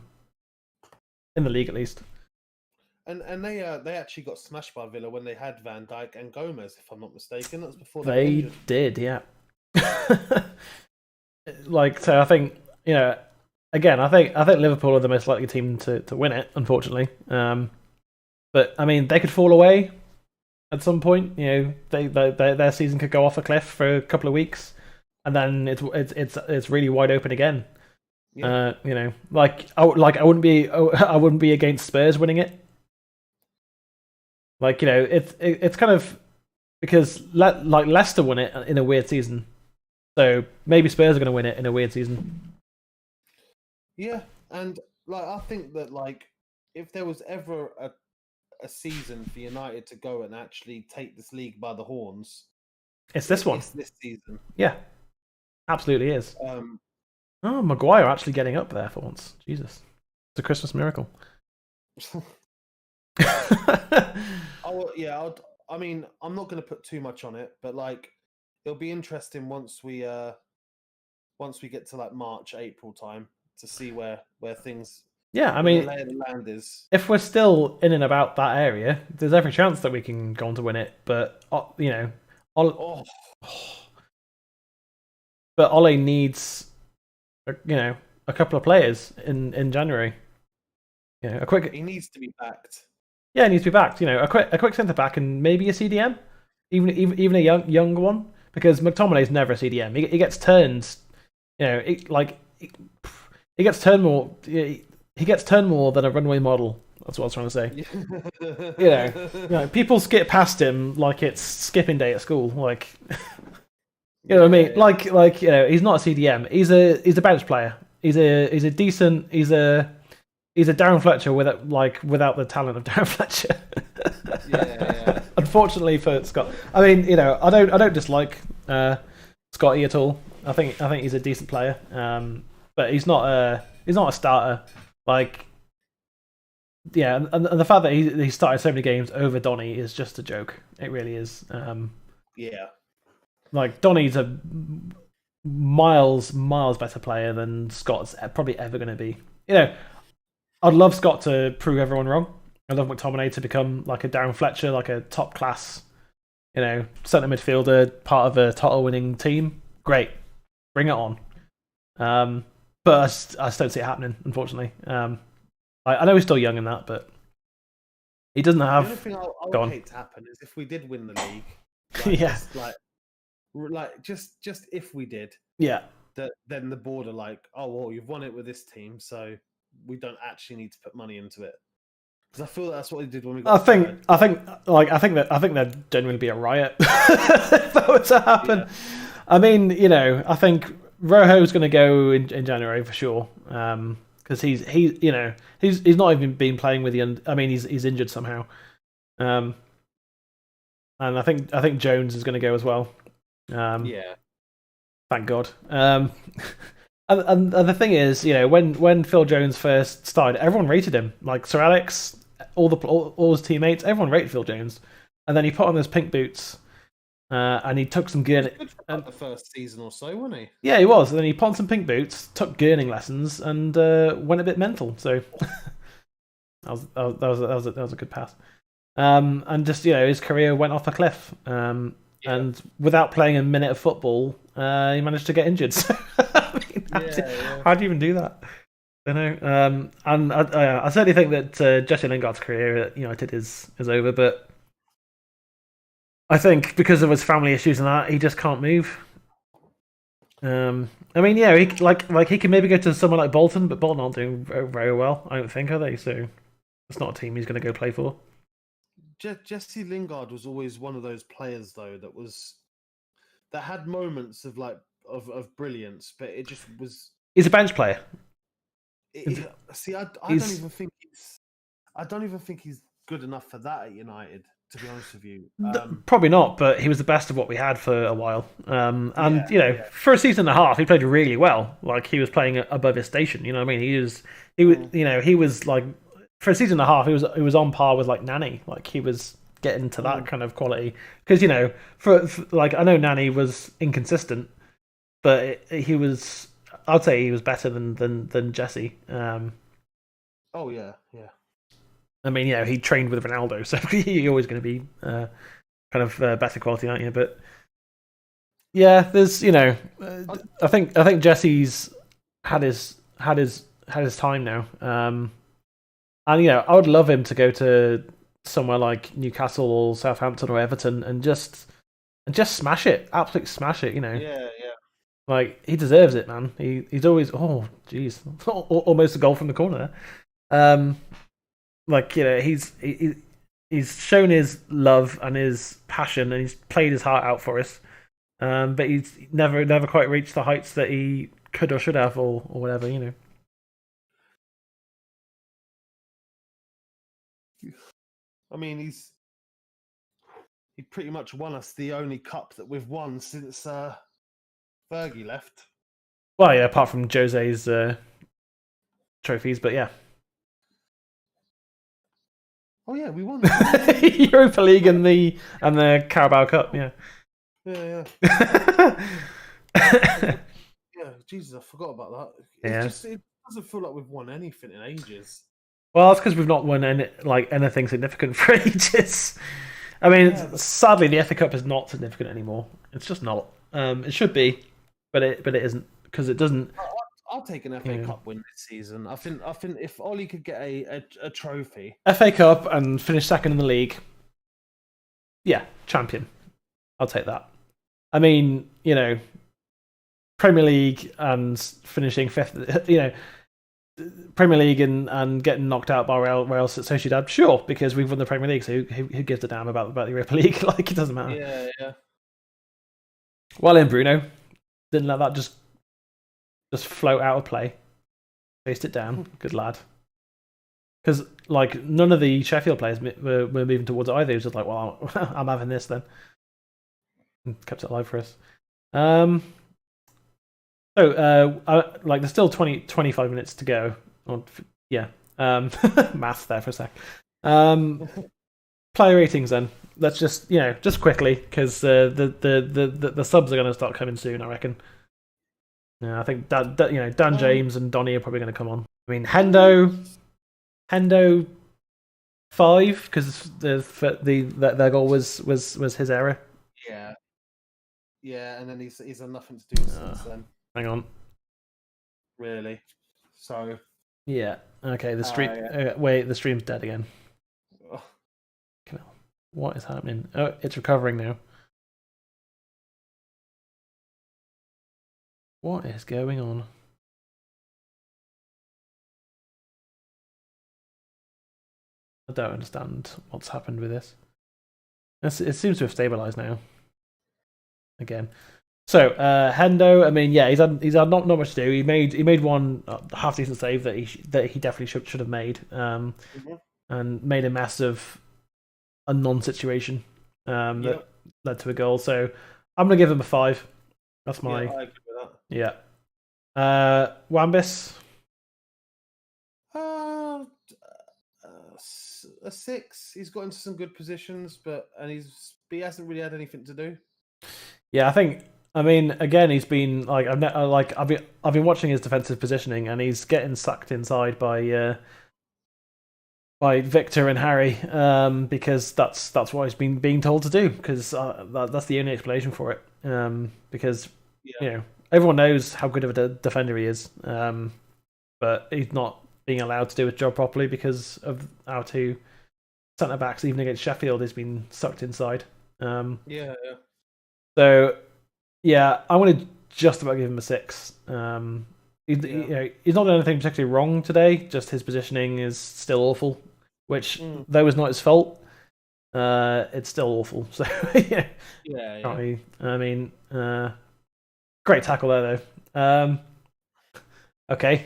the league at least. And they actually got smashed by Villa when they had Van Dijk and Gomez, if I'm not mistaken. That was before they did, yeah. Like, so I think, again, I think Liverpool are the most likely team to win it, unfortunately. But I mean, they could fall away at some point. Their season could go off a cliff for a couple of weeks, and then it's really wide open again. Yeah. I wouldn't be against Spurs winning it. Like, it's kind of because like Leicester won it in a weird season, so maybe Spurs are going to win it in a weird season. Yeah, and like I think that like if there was ever a season for United to go and actually take this league by the horns, it's this one. It's this season. Yeah, absolutely is. Maguire actually getting up there for once. Jesus, it's a Christmas miracle. I mean, I'm not going to put too much on it, but like, it'll be interesting once we get to like March, April time to see where things. Yeah, I mean, where the land is. If we're still in and about that area, there's every chance that we can go on to win it. But but Ole needs, a couple of players in January. He needs to be backed. Yeah, he needs to be backed. A quick centre back and maybe a CDM, even a young one, because McTominay's never a CDM. He gets turns. He gets turned more. He gets turned more than a runway model. That's what I was trying to say. People skip past him like it's skipping day at school. Like, you know what I mean? Like he's not a CDM. He's a bench player. He's a decent. He's a Darren Fletcher without the talent of Darren Fletcher. Yeah. Unfortunately for Scott, I mean, I don't dislike Scotty at all. I think he's a decent player, but he's not a starter. Like, yeah, and the fact that he started so many games over Donny is just a joke. It really is. Yeah, like Donny's a miles better player than Scott's probably ever going to be. I'd love Scott to prove everyone wrong. I'd love McTominay to become like a Darren Fletcher, like a top class, centre midfielder, part of a title-winning team. Great, bring it on. But I just don't see it happening, unfortunately. I know he's still young in that, but he doesn't have. The only thing I would hate to happen is if we did win the league. Just if we did. Yeah. Then the board are like, oh well, you've won it with this team, so we don't actually need to put money into it. Because I feel that's what they did when we got. I think there'd genuinely be a riot if that were to happen. Yeah. I mean, I think Rojo's going to go in January for sure. Because he's not even been playing with the. I mean, he's injured somehow. And I think Jones is going to go as well. Yeah. Thank God. And the thing is, when Phil Jones first started, everyone rated him. Like Sir Alex, all his teammates, everyone rated Phil Jones. And then he put on those pink boots, and he took some gurning. Good for the first season or so, wasn't he? Yeah, he was. And then he put on some pink boots, took gurning lessons, and went a bit mental. So that was a good pass. And just his career went off a cliff. And without playing a minute of football, he managed to get injured. So, how do you even do that? I don't know. And I certainly think that Jesse Lingard's career at United is over. But I think because of his family issues and that, he just can't move. I mean, yeah, he can maybe go to someone like Bolton, but Bolton aren't doing very, very well. I don't think, are they? So it's not a team he's going to go play for. Jesse Lingard was always one of those players, though, that had moments of brilliance, but it just was. He's a bench player. I don't even think he's good enough for that at United. To be honest with you, probably not. But he was the best of what we had for a while. For a season and a half, he played really well. Like he was playing above his station. You know what I mean? He was like for a season and a half, he was on par with like Nani. Like he was getting to that kind of quality. Because for like I know Nani was inconsistent, but he was. I'd say he was better than Jesse. Oh yeah. I mean, he trained with Ronaldo, so you're always going to be kind of better quality, aren't you? But yeah, there's I think Jesse's had his time now, and I would love him to go to somewhere like Newcastle or Southampton or Everton and just smash it, absolutely smash it. Yeah. Like he deserves it, man. He's always almost a goal from the corner there. Like he's shown his love and his passion, and he's played his heart out for us. But he's never quite reached the heights that he could or should have, or whatever, I mean, he pretty much won us the only cup that we've won since Fergie left. Well, yeah, apart from Jose's trophies, but yeah. Oh yeah, we won Europa League and the Carabao Cup. Yeah. Yeah. Yeah. Jesus, I forgot about that. It doesn't feel like we've won anything in ages. Well, that's because we've not won anything significant for ages. I mean, sadly, the FA Cup is not significant anymore. It's just not. It should be, but it isn't because it doesn't. I'll take an FA Cup win this season. I think if Ollie could get a trophy, FA Cup and finish second in the league, yeah, champion. I'll take that. I mean, Premier League and finishing fifth, Premier League and getting knocked out by Real Sociedad, sure, because we've won the Premier League, so who gives a damn about the Europa League? Like, it doesn't matter. Yeah. Well in, Bruno. Didn't let that just float out of play. Faced it down. Good lad. Because, like, none of the Sheffield players were moving towards it either. It was just like, well, I'm having this then. And kept it alive for us. There's still 25 minutes to go. Math there for a sec. Player ratings then. Let's just quickly, because the subs are going to start coming soon, I reckon. Yeah, I think Dan James and Donny are probably going to come on. I mean, Hendo 5, because their goal was his error. Yeah, and then he's had nothing to do since then. Hang on. Really? So. Yeah. Okay. The stream. Wait, the stream's dead again. What is happening? Oh, it's recovering now. What is going on? I don't understand what's happened with this. It seems to have stabilized now. Again. So Hendo, I mean, yeah, he's had not much to do. He made one half decent save that he definitely should have made, and made a mess of a non-situation that led to a goal. So I'm gonna give him a 5. That's my. Yeah, I agree with that. Yeah. Wambis. A 6. He's got into some good positions, but he hasn't really had anything to do. Yeah, I think. I mean, again, he's been like I've been watching his defensive positioning, and he's getting sucked inside by Victor and Harry, because that's what he's been being told to do, because that's the only explanation for it. Because everyone knows how good of a defender he is, but he's not being allowed to do his job properly because of our 2 centre backs. Even against Sheffield, he's been sucked inside. So. Yeah, I'm going to just about give him a 6. He's not done anything particularly wrong today. Just his positioning is still awful, which though is not his fault, it's still awful. So yeah. I mean, great tackle there though. Okay,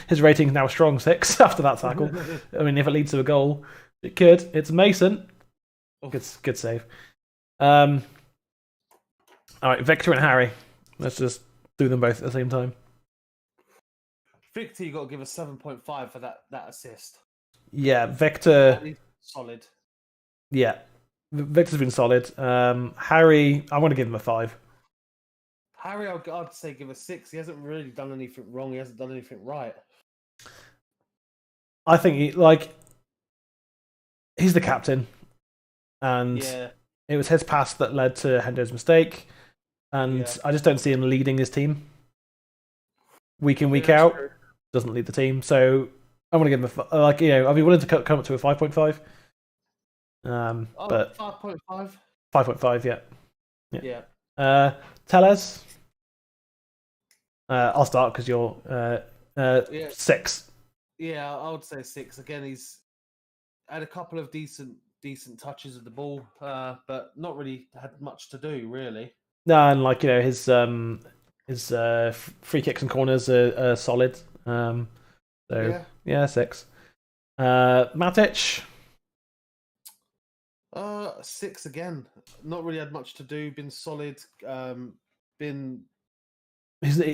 his rating's now a strong 6 after that tackle. I mean, if it leads to a goal, it could. It's Mason. Good save. All right, Victor and Harry. Let's just do them both at the same time. Victor, you got to give a 7.5 for that assist. Yeah, Victor. Solid. Yeah, Victor's been solid. Harry, I want to give him a 5. Harry, I'd say give a 6. He hasn't really done anything wrong. He hasn't done anything right. I think he's the captain, and it was his pass that led to Hendo's mistake, and I just don't see him leading his team week in, week out. True. Doesn't lead the team, so I want to give him I'd be willing to come up to a 5.5. But 5.5. 5.5, yeah. Tellez. I'll start because you're 6. Yeah, I would say 6. Again, he's had a couple of decent touches of the ball, but not really had much to do, really. No, and his free kicks and corners are solid. So yeah 6. Matic. 6 again. Not really had much to do. Been solid. He's but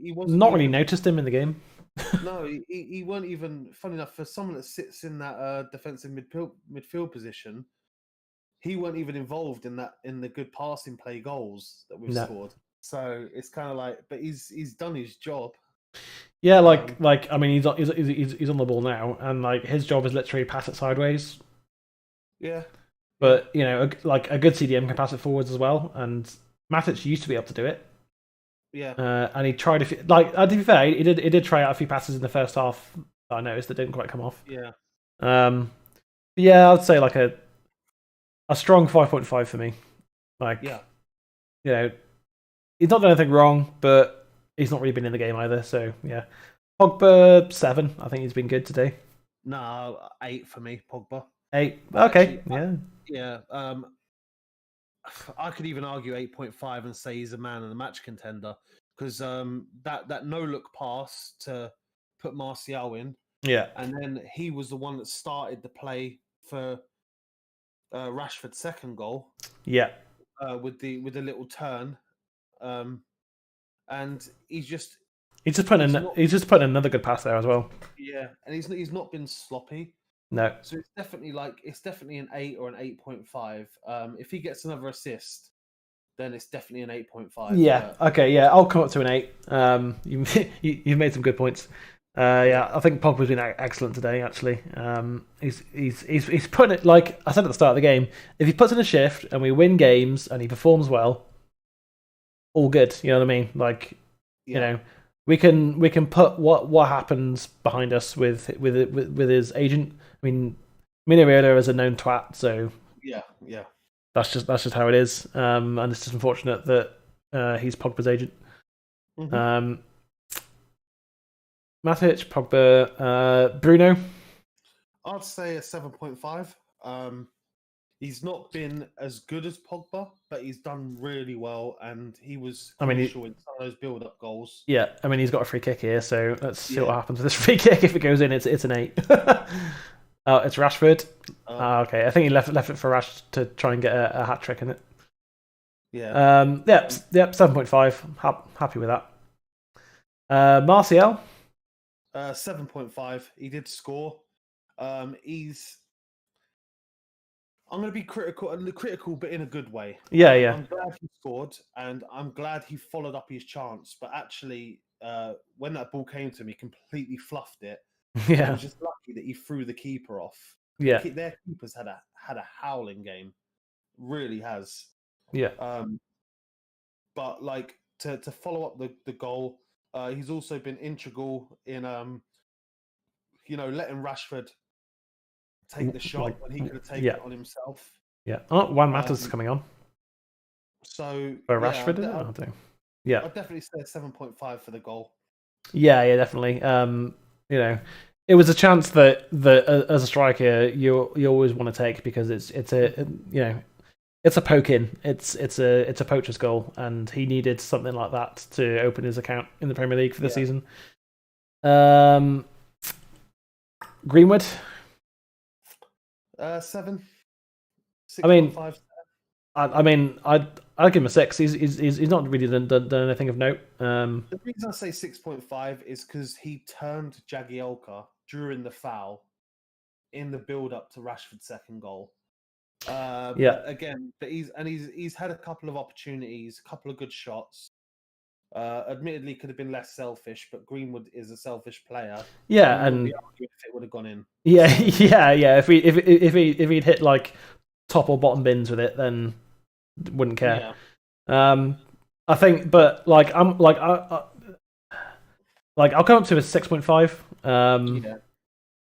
he wasn't not really noticed him in the game. No, he weren't even. Funny enough, for someone that sits in that defensive midfield position, he weren't even involved in the good passing play goals that we've scored. So it's kind of like, but he's done his job. Yeah, I mean, he's on the ball now, and his job is literally pass it sideways. Yeah. But a good CDM can pass it forwards as well, and Matic used to be able to do it. Yeah. And he tried to be fair, he did try out a few passes in the first half that I noticed that didn't quite come off. Yeah. Yeah, I'd say a strong 5.5 for me. He's not done anything wrong, but he's not really been in the game either. So yeah, Pogba 7. I think he's been good today. No, 8 for me, Pogba. 8. Okay. Actually, yeah. I could even argue 8.5 and say he's a man of the match contender because that no look pass to put Martial in, and then he was the one that started the play for Rashford's second goal, with the little turn, and he's just putting another good pass there as well. Yeah, and he's not been sloppy. No. So it's definitely an 8 or an 8.5. If he gets another assist, then it's definitely an 8.5. Yeah. Okay. Yeah, I'll come up to an 8. You've made some good points. I think Pogba's been excellent today. Actually, he's putting it, like I said at the start of the game. If he puts in a shift and we win games and he performs well, all good. You know what I mean? We can put what happens behind us with his agent. I mean, Minarella is a known twat, so yeah. That's just how it is, and it's just unfortunate that he's Pogba's agent. Mm-hmm. Matic, Pogba, Bruno. I'd say a 7.5. He's not been as good as Pogba, but he's done really well, and he was crucial in some of those build-up goals. Yeah, I mean, he's got a free kick here, so let's see what happens with this free kick. If it goes in, it's an 8. Oh, it's Rashford. Okay, I think he left it for Rash to try and get a hat trick in it. Yeah. 7.5. Happy with that. Martial. 7.5. He did score. I'm going to be critical, but in a good way. Yeah. I'm glad he scored, and I'm glad he followed up his chance. But actually, when that ball came to him, he completely fluffed it. Yeah. I was just lucky that he threw the keeper off. Yeah. Their keeper's had a howling game. Really has. Yeah. But to follow up the goal, he's also been integral in letting Rashford take the shot when he could have taken it on himself. Yeah. Oh, Juan Mata's coming on. So for Rashford, is it? I'd definitely say 7.5 for the goal. Yeah, definitely. It was a chance that as a striker you always want to take because it's a poke in. It's a poacher's goal, and he needed something like that to open his account in the Premier League for the season. Greenwood. 7. 6.5. I'd give him a 6. He's not really done anything of note. The reason I say 6.5 is because he turned Jagielka during the foul in the build-up to Rashford's second goal. But again, he's had a couple of opportunities, a couple of good shots. Admittedly, could have been less selfish, but Greenwood is a selfish player. Yeah, and if it would have gone in. Yeah, yeah. If he'd hit like top or bottom bins with it, then wouldn't care. Yeah. I think, but like I'll come up to a 6.5.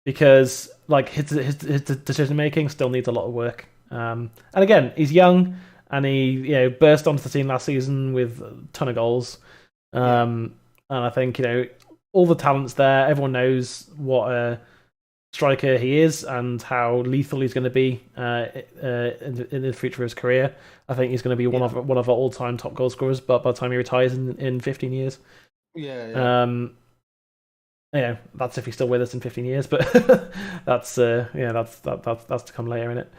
Because like his decision making still needs a lot of work. And again, he's young, and he burst onto the team last season with a ton of goals. And I think all the talent's there. Everyone knows what a striker he is and how lethal he's going to be in the future of his career. I think he's going to be one of our all-time top goal scorers, but by the time he retires in 15 years. That's if he's still with us in 15 years, but that's to come later in it.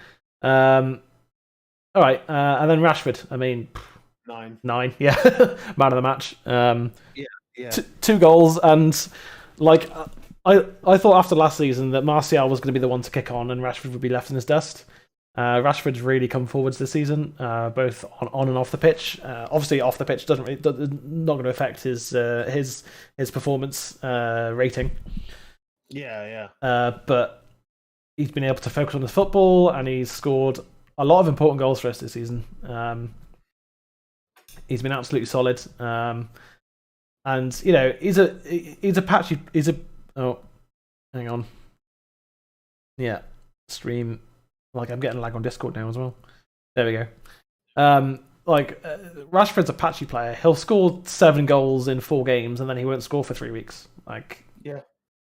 All right, and then Rashford. I mean, 9. Yeah, man of the match. Two goals, and like I thought after last season that Martial was going to be the one to kick on, and Rashford would be left in his dust. Rashford's really come forwards this season, both on and off the pitch. Obviously, off the pitch not going to affect his performance rating. But he's been able to focus on his football, and he's scored a lot of important goals for us this season. He's been absolutely solid, and he's a patchy. Oh, hang on. Yeah, stream. Like, I'm getting lag on Discord now as well. There we go. Rashford's a patchy player. He'll score 7 goals in 4 games, and then he won't score for 3 weeks.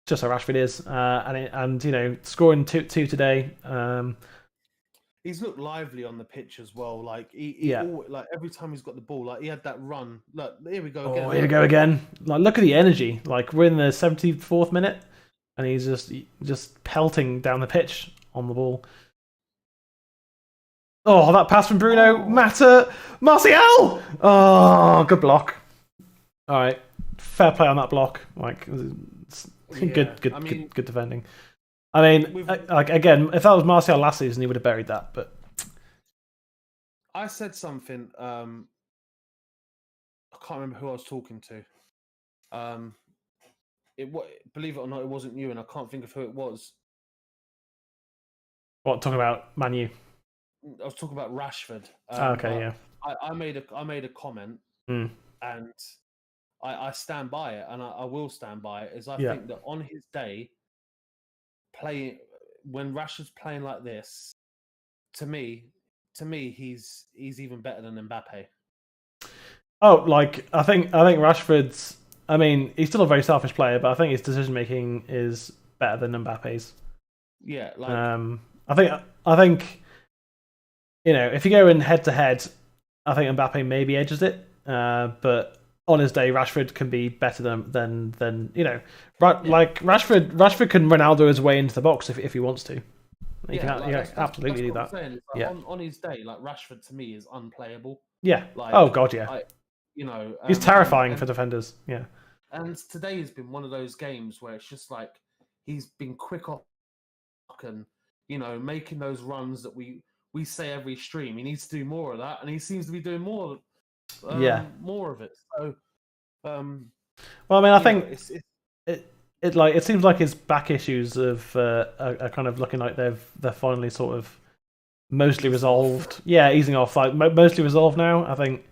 Just how Rashford is. And scoring two today. He's looked lively on the pitch as well. Like he always, like every time he's got the ball, like he had that run. Look, here we go again. Oh, here we go again. Like, look at the energy. Like, we're in the 74th minute, and he's just pelting down the pitch on the ball. Oh, that pass from Bruno. Martial! Oh, good block. All right. Fair play on that block. Like, good defending. I mean, again, if that was Martial last season, he would have buried that. But I said something. I can't remember who I was talking to. Believe it or not, it wasn't you, and I can't think of who it was. What, talking about Man U? I was talking about Rashford. I made a comment, and I stand by it, and I will stand by it. I think that on his day, when Rashford's playing like this, to me, he's even better than Mbappe. Oh, like I think Rashford's. I mean, he's still a very selfish player, but I think his decision making is better than Mbappe's. Yeah, I think. If you go in head to head, I think Mbappe maybe edges it. But on his day, Rashford can be better than like Rashford can Ronaldo his way into the box if he wants to. He can absolutely do that. On his day, like Rashford to me is unplayable. Yeah. Oh god, yeah. He's terrifying for defenders. Yeah. And today has been one of those games where it's just like he's been quick off and making those runs that we say every stream. He needs to do more of that, and he seems to be doing more of it. So, well, I mean, I think it seems like his back issues are kind of looking like they're finally sort of mostly resolved. Yeah, easing off, like mostly resolved now. I think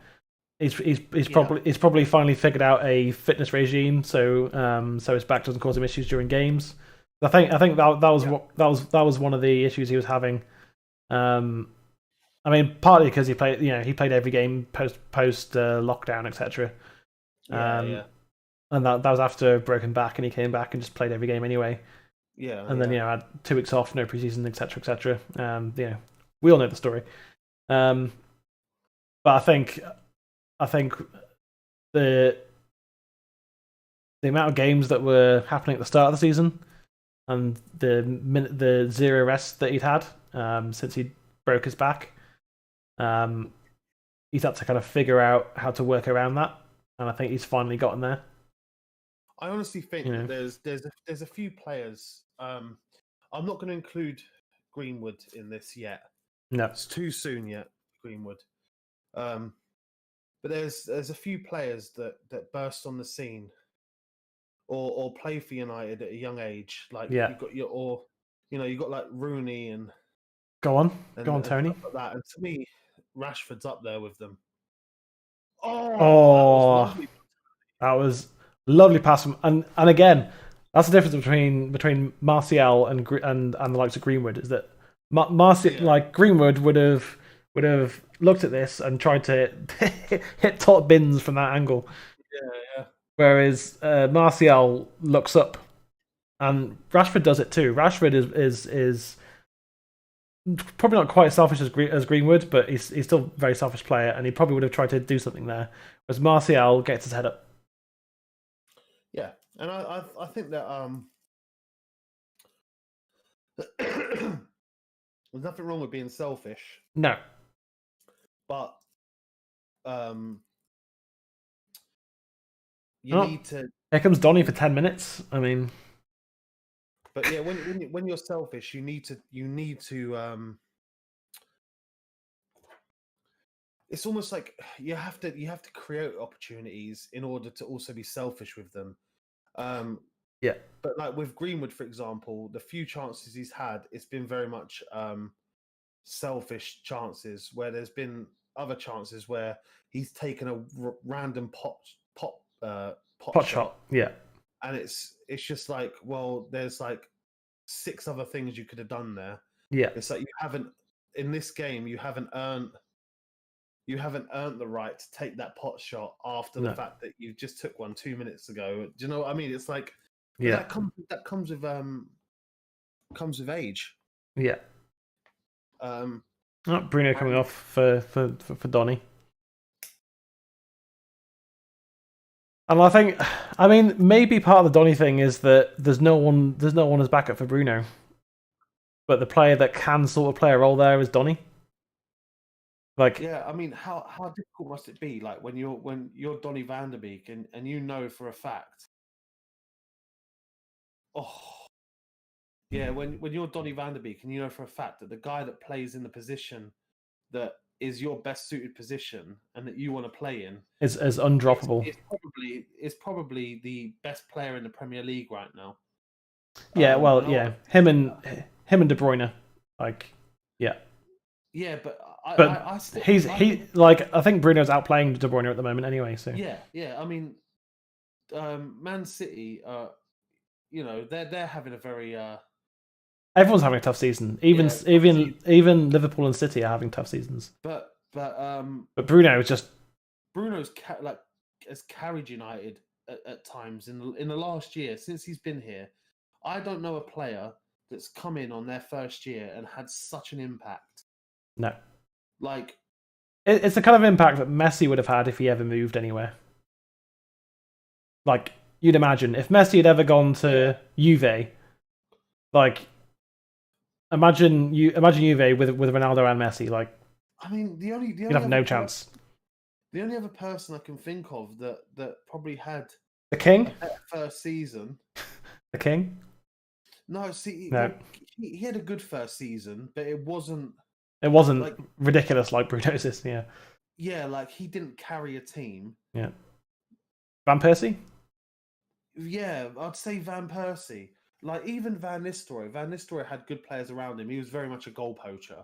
he's probably finally figured out a fitness regime, so his back doesn't cause him issues during games. I think that was one of the issues he was having. I mean, partly because he played every game post lockdown, etc. And that was after a broken back, and he came back and just played every game anyway. And then had 2 weeks off, no preseason, etc., etc. We all know the story. But I think the amount of games that were happening at the start of the season and the 0 rest that he'd had since he broke his back, he's had to kind of figure out how to work around that, and I think he's finally gotten there. I honestly think that there's a few players. I'm not going to include Greenwood in this yet. No, it's too soon yet. Greenwood, but there's a few players that burst on the scene, or play for United at a young age. Like you've got you got like Rooney and go on, Tony. Like that. And to me, Rashford's up there with them. Oh, that was lovely pass from, and again, that's the difference between Martial and the likes of Greenwood, is that Martial, like Greenwood, would have looked at this and tried to hit top bins from that angle. Yeah. Whereas Martial looks up, and Rashford does it too. Rashford is probably not quite as selfish as Greenwood, but he's still a very selfish player, and he probably would have tried to do something there. Whereas Martial gets his head up. Yeah, and I think that there's nothing wrong with being selfish. No, but need to. Here comes Donny for 10 minutes. I mean, but yeah, when you're selfish, you need to. It's almost like you have to create opportunities in order to also be selfish with them. Yeah. But like with Greenwood, for example, the few chances he's had, it's been very much selfish chances, where there's been other chances where he's taken a random pot shot. Yeah. And it's just like, well, there's like 6 other things you could have done there. Yeah. It's like in this game, you haven't earned the right to take that pot shot after the fact that you just took one 2 minutes ago. Do you know what I mean? It's like, that comes with age. Yeah. Bruno coming off for Donny. And I mean, maybe part of the Donny thing is that there's no one as backup for Bruno. But the player that can sort of play a role there is Donny. Like, yeah, I mean, how difficult must it be? Like when you're Donny van der Beek and you know for a fact. When you're Donny van der Beek and you know for a fact that the guy that plays in the position that is your best suited position and that you want to play in is undroppable. It's probably the best player in the Premier League right now. Yeah, him and De Bruyne, like, yeah. Yeah, but I think Bruno's outplaying De Bruyne at the moment anyway. So yeah. I mean, Man City, they're having a very. Everyone's having a tough season. Even Liverpool and City are having tough seasons. But Bruno is just. Bruno's has carried United at times in the last year since he's been here. I don't know a player that's come in on their first year and had such an impact. No. Like, it's the kind of impact that Messi would have had if he ever moved anywhere. Like, you'd imagine if Messi had ever gone to Juve, like, imagine Juve with Ronaldo and Messi. Like, I mean, you'd have no chance. The only other person I can think of that probably had the King first season. The King. No, see, he had a good first season, but it wasn't. It wasn't like, ridiculous like Bruno's is, yeah. Yeah, like he didn't carry a team. Yeah. Van Persie? Yeah, I'd say Van Persie. Like even Van Nistelrooy. Van Nistelrooy had good players around him. He was very much a goal poacher.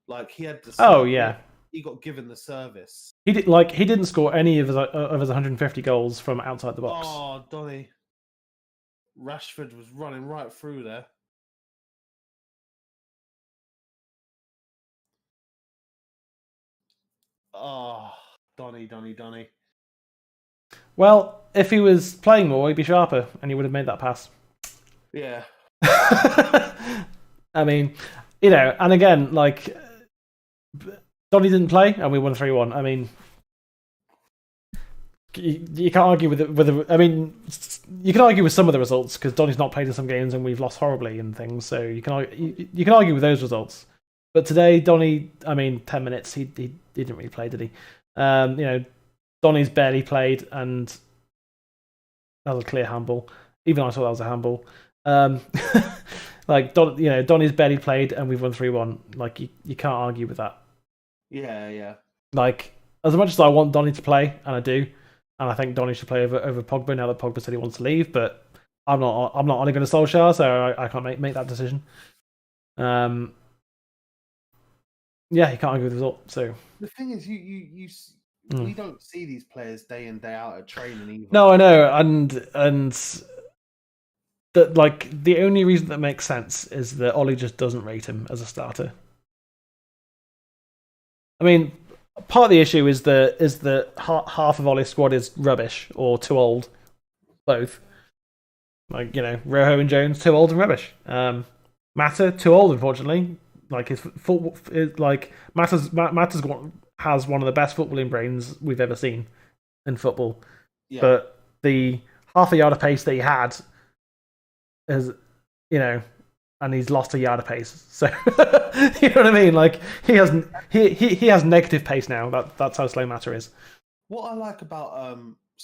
Like he had the he got given the service. He didn't score any of his 150 goals from outside the box. Oh, Donny. Rashford was running right through there. Oh, Donny. Well, if he was playing more, he'd be sharper, and he would have made that pass. Yeah. I mean, and again, like, Donny didn't play, and we won 3-1. I mean, you can't argue with I mean, you can argue with some of the results because Donny's not played in some games, and we've lost horribly and things. So you can argue with those results. But today, Donny, I mean, 10 minutes, he didn't really play, did he? Donny's barely played, and That was a clear handball. Even I thought that was a handball. Like Donny's barely played, and we've won 3-1. Like you can't argue with that. Yeah. Like as much as I want Donny to play, and I do, and I think Donny should play over Pogba now that Pogba said he wants to leave, but I'm not only going to Solskjaer, so I can't make that decision. Yeah, you can't argue with the result. So the thing is, we don't see these players day in day out at training either. No, I know, and that like the only reason that makes sense is that Ollie just doesn't rate him as a starter. I mean, part of the issue is that half of Ollie's squad is rubbish or too old, both. Like Rojo and Jones too old and rubbish. Mata too old, unfortunately. Like his football, like Mata's has one of the best footballing brains we've ever seen in football. Yeah. But the half a yard of pace that he had is, and he's lost a yard of pace. So you know what I mean? Like he has negative pace now. That's how slow Mata is. What I like about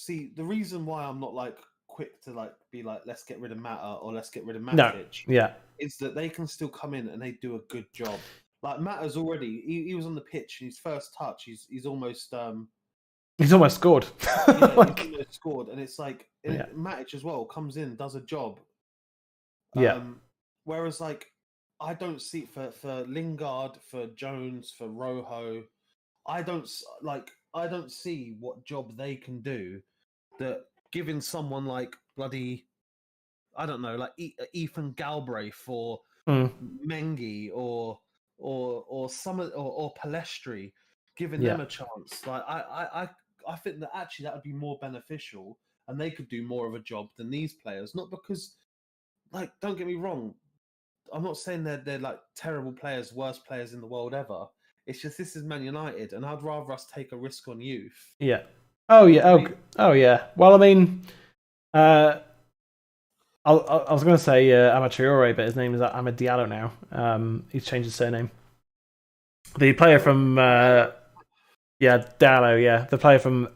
the reason why I'm not like quick to be like let's get rid of Mata or let's get rid of Matic. No. Yeah. Is that they can still come in and they do a good job. Like Mata's already he was on the pitch, his first touch, he's almost he's almost scored. He's almost scored, and it's like Matic as well comes in, does a job. Yeah. Whereas I don't see for Lingard, for Jones, for Rojo, I don't see what job they can do that giving someone like bloody I don't know, like Ethan Galbraith or Mengi or Palestri, giving them a chance. Like I think that actually that would be more beneficial, and they could do more of a job than these players. Not because, don't get me wrong, I'm not saying they're like terrible players, worst players in the world ever. It's just this is Man United, and I'd rather us take a risk on youth. Yeah. Oh yeah. Oh yeah. Well, I mean, I was going to say Amatriore, but his name is Amad Diallo now. He's changed his surname. The player from Diallo, yeah, the player from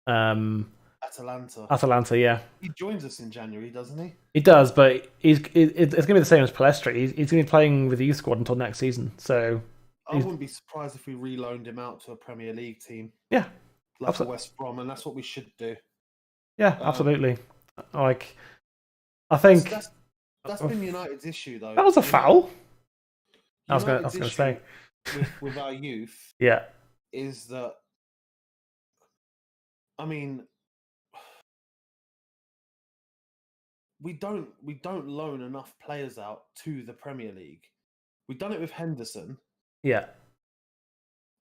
Atalanta, yeah. He joins us in January, doesn't he? He does, but it's going to be the same as Palestri. He's going to be playing with the youth squad until next season. So I wouldn't be surprised if we reloaned him out to a Premier League team. Yeah, like West Brom, and that's what we should do. Yeah, absolutely. I think that's been United's issue, though. That was a foul. I was going to say with our youth, yeah, is that I mean, we don't loan enough players out to the Premier League. We've done it with Henderson, yeah,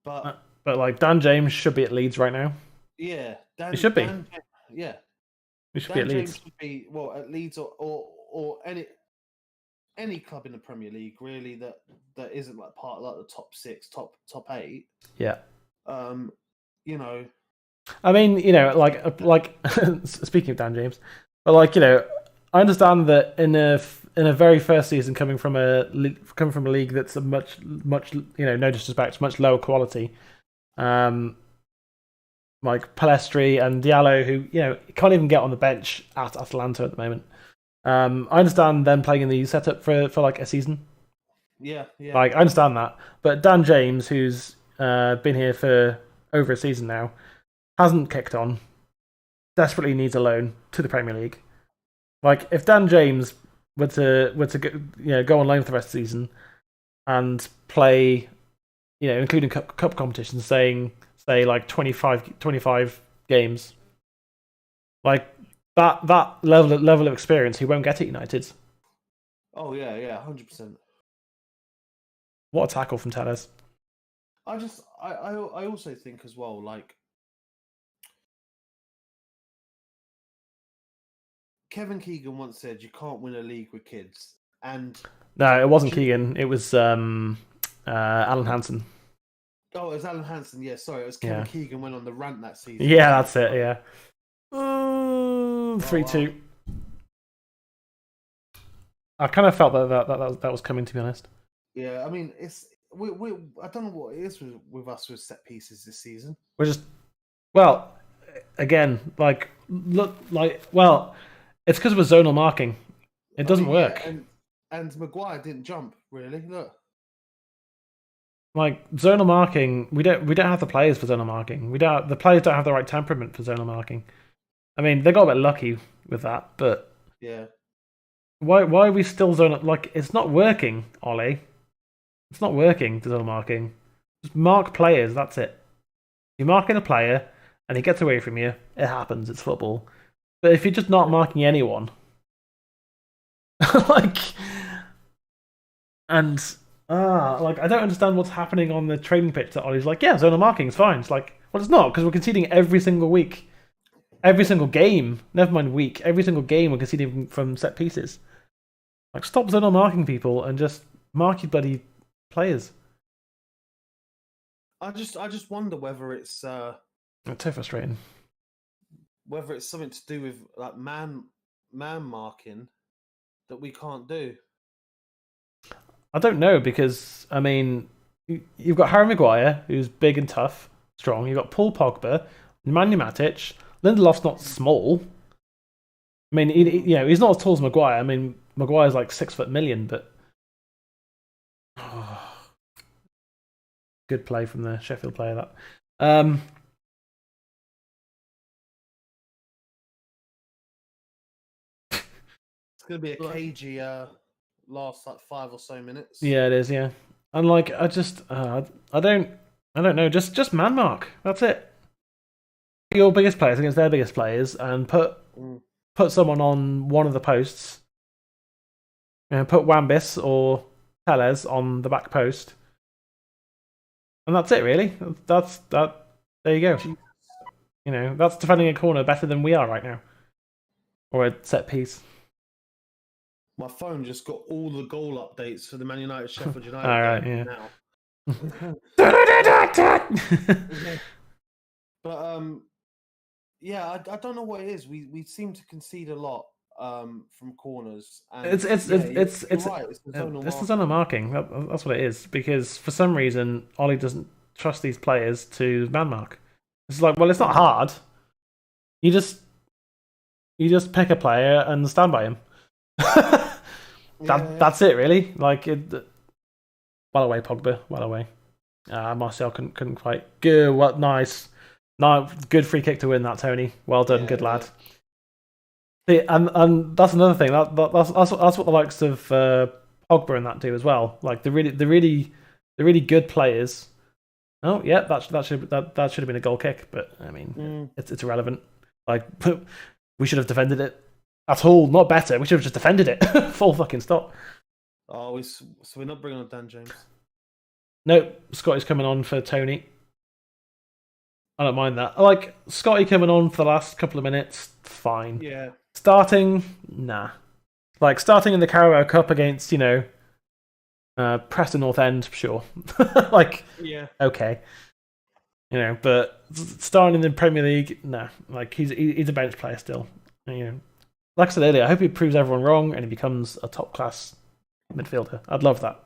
but like Dan James should be at Leeds right now. Yeah, he should be. Yeah. We should be at Leeds. Should be, at Leeds or any club in the Premier League really that isn't like part of the top 6, top 8. Yeah. I mean, like speaking of Dan James, but I understand that in a very first season coming from a league that's a much no disrespect, much lower quality. Like Palestri and Diallo, who can't even get on the bench at Atalanta at the moment. I understand them playing in the setup for like a season. Yeah. Like I understand that, but Dan James, who's been here for over a season now, hasn't kicked on. Desperately needs a loan to the Premier League. Like if Dan James were to go on loan for the rest of the season and play, including cup competitions, say like 25 games, like that level of experience he won't get at United. Oh yeah, 100%. What a tackle from Telles. I also think as well, like Kevin Keegan once said, you can't win a league with kids. And no, it wasn't Keegan. It was Alan Hansen. Oh, it was Alan Hansen. Yeah, sorry. It was Kevin Keegan went on the rant that season. Yeah, that's it. Yeah. 3-2. I kind of felt that was coming, to be honest. Yeah, I mean, it's I don't know what it is with us with set pieces this season. We're just again, like look like it's because of a zonal marking. It doesn't work. Yeah, and Maguire didn't jump really. Look, like zonal marking, we don't have the players for zonal marking. The players don't have the right temperament for zonal marking. I mean, they got a bit lucky with that, but yeah. Why are we still zonal? Like, it's not working, Ollie. It's not working, the zonal marking. Just mark players, that's it. You're marking a player, and he gets away from you. It happens, it's football. But if you're just not marking anyone, like, and like I don't understand what's happening on the training pitch that Ollie's like, yeah, zonal marking is fine. It's like, well, it's not, because we're conceding every single week. Every single game, never mind week, every single game we're conceding from set pieces. Like, stop zonal marking people and just mark your bloody players. I just wonder whether it's so frustrating. Whether it's something to do with like man marking that we can't do. I don't know, because I mean, you've got Harry Maguire, who's big and tough, strong. You've got Paul Pogba, Nemanja Matic. Lindelof's not small. I mean, he's not as tall as Maguire. I mean, Maguire's like 6'1", but good play from the Sheffield player. That it's gonna be a cagey last like 5 or so minutes. Yeah, it is. Yeah, and like I don't know. Just man mark. That's it. Your biggest players against their biggest players, and put someone on one of the posts. Put Wambis or Tellez on the back post, and that's it. Really, that's that. There you go. That's defending a corner better than we are right now, or a set piece. My phone just got all the goal updates for the Man United Sheffield United. All right, yeah. Now. But yeah, I don't know what it is. We seem to concede a lot from corners. And it's right. It's the zonal marking. That's what it is. Because for some reason, Ollie doesn't trust these players to man mark. It's like, well, it's not hard. You just pick a player and stand by him. That's it, really. Like well away, Pogba. Well away. Martial couldn't quite. Good. What nice. No, good free kick to win that, Tony. Well done, good lad. And that's another thing. That's what the likes of Pogba and that do as well. Like the really good players. Oh yeah, that should have been a goal kick, but I mean it's irrelevant. Like we should have defended it at all, not better. We should have just defended it. Full fucking stop. Oh, so we're not bringing on Dan James. No, Scotty's coming on for Tony. I don't mind that. I like Scotty coming on for the last couple of minutes. Fine. Yeah. Starting, nah. Like starting in the Carabao Cup against Preston North End, sure. Like, yeah, okay. But starting in the Premier League, nah. Like he's a bench player still. Like I said earlier, I hope he proves everyone wrong and he becomes a top class midfielder. I'd love that.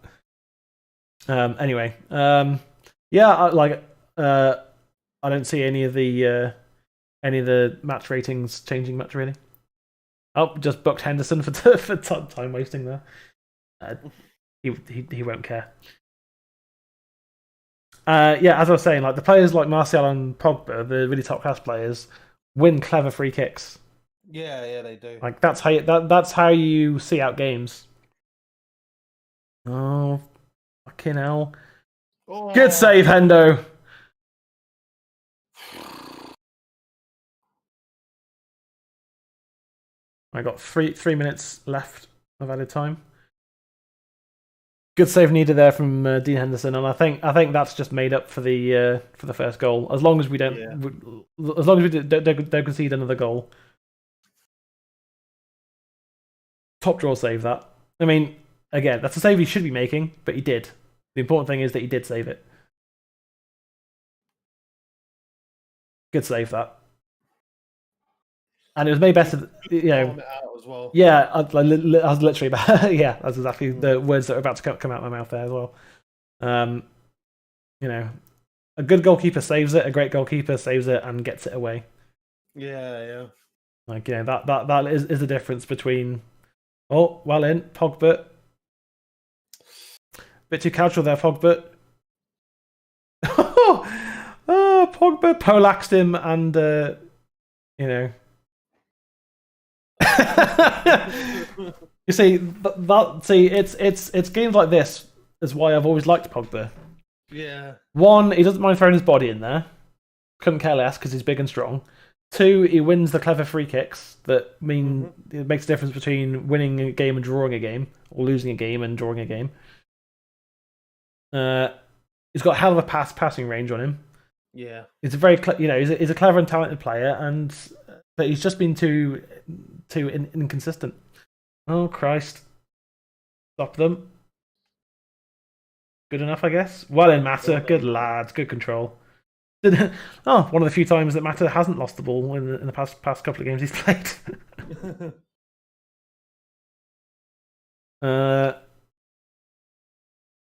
Anyway, yeah, I don't see any of the match ratings changing much, really. Oh, just booked Henderson for time wasting there. He won't care. Yeah, as I was saying, like the players like Martial and Pogba, the really top class players, win clever free kicks. Yeah, they do. Like that's how you see out games. Oh, fucking hell! Oh. Good save, Hendo. I got three minutes left of added time. Good save needed there from Dean Henderson, and I think that's just made up for the first goal. As long as we don't, as long as we don't concede another goal. Top draw save that. I mean, again, that's a save he should be making, but he did. The important thing is that he did save it. Good save that. And it was made better, well. Yeah, I was literally yeah, that's exactly the words that are about to come out of my mouth there as well. A good goalkeeper saves it, a great goalkeeper saves it and gets it away. Yeah. Like, yeah, that is the difference between. Oh, well in Pogba. Bit too casual there, Pogba. Oh, Pogba poleaxed him, and you know. You see, it's games like this is why I've always liked Pogba. Yeah. 1, he doesn't mind throwing his body in there. Couldn't care less because he's big and strong. 2, he wins the clever free kicks that mean it makes a difference between winning a game and drawing a game, or losing a game and drawing a game. He's got a hell of a passing range on him. Yeah, he's a very he's a clever and talented player, and but he's just been too inconsistent. Oh Christ! Stop them. Good enough, I guess. Well in Mata. Good lads. Good control. One of the few times that Mata hasn't lost the ball in the past couple of games he's played.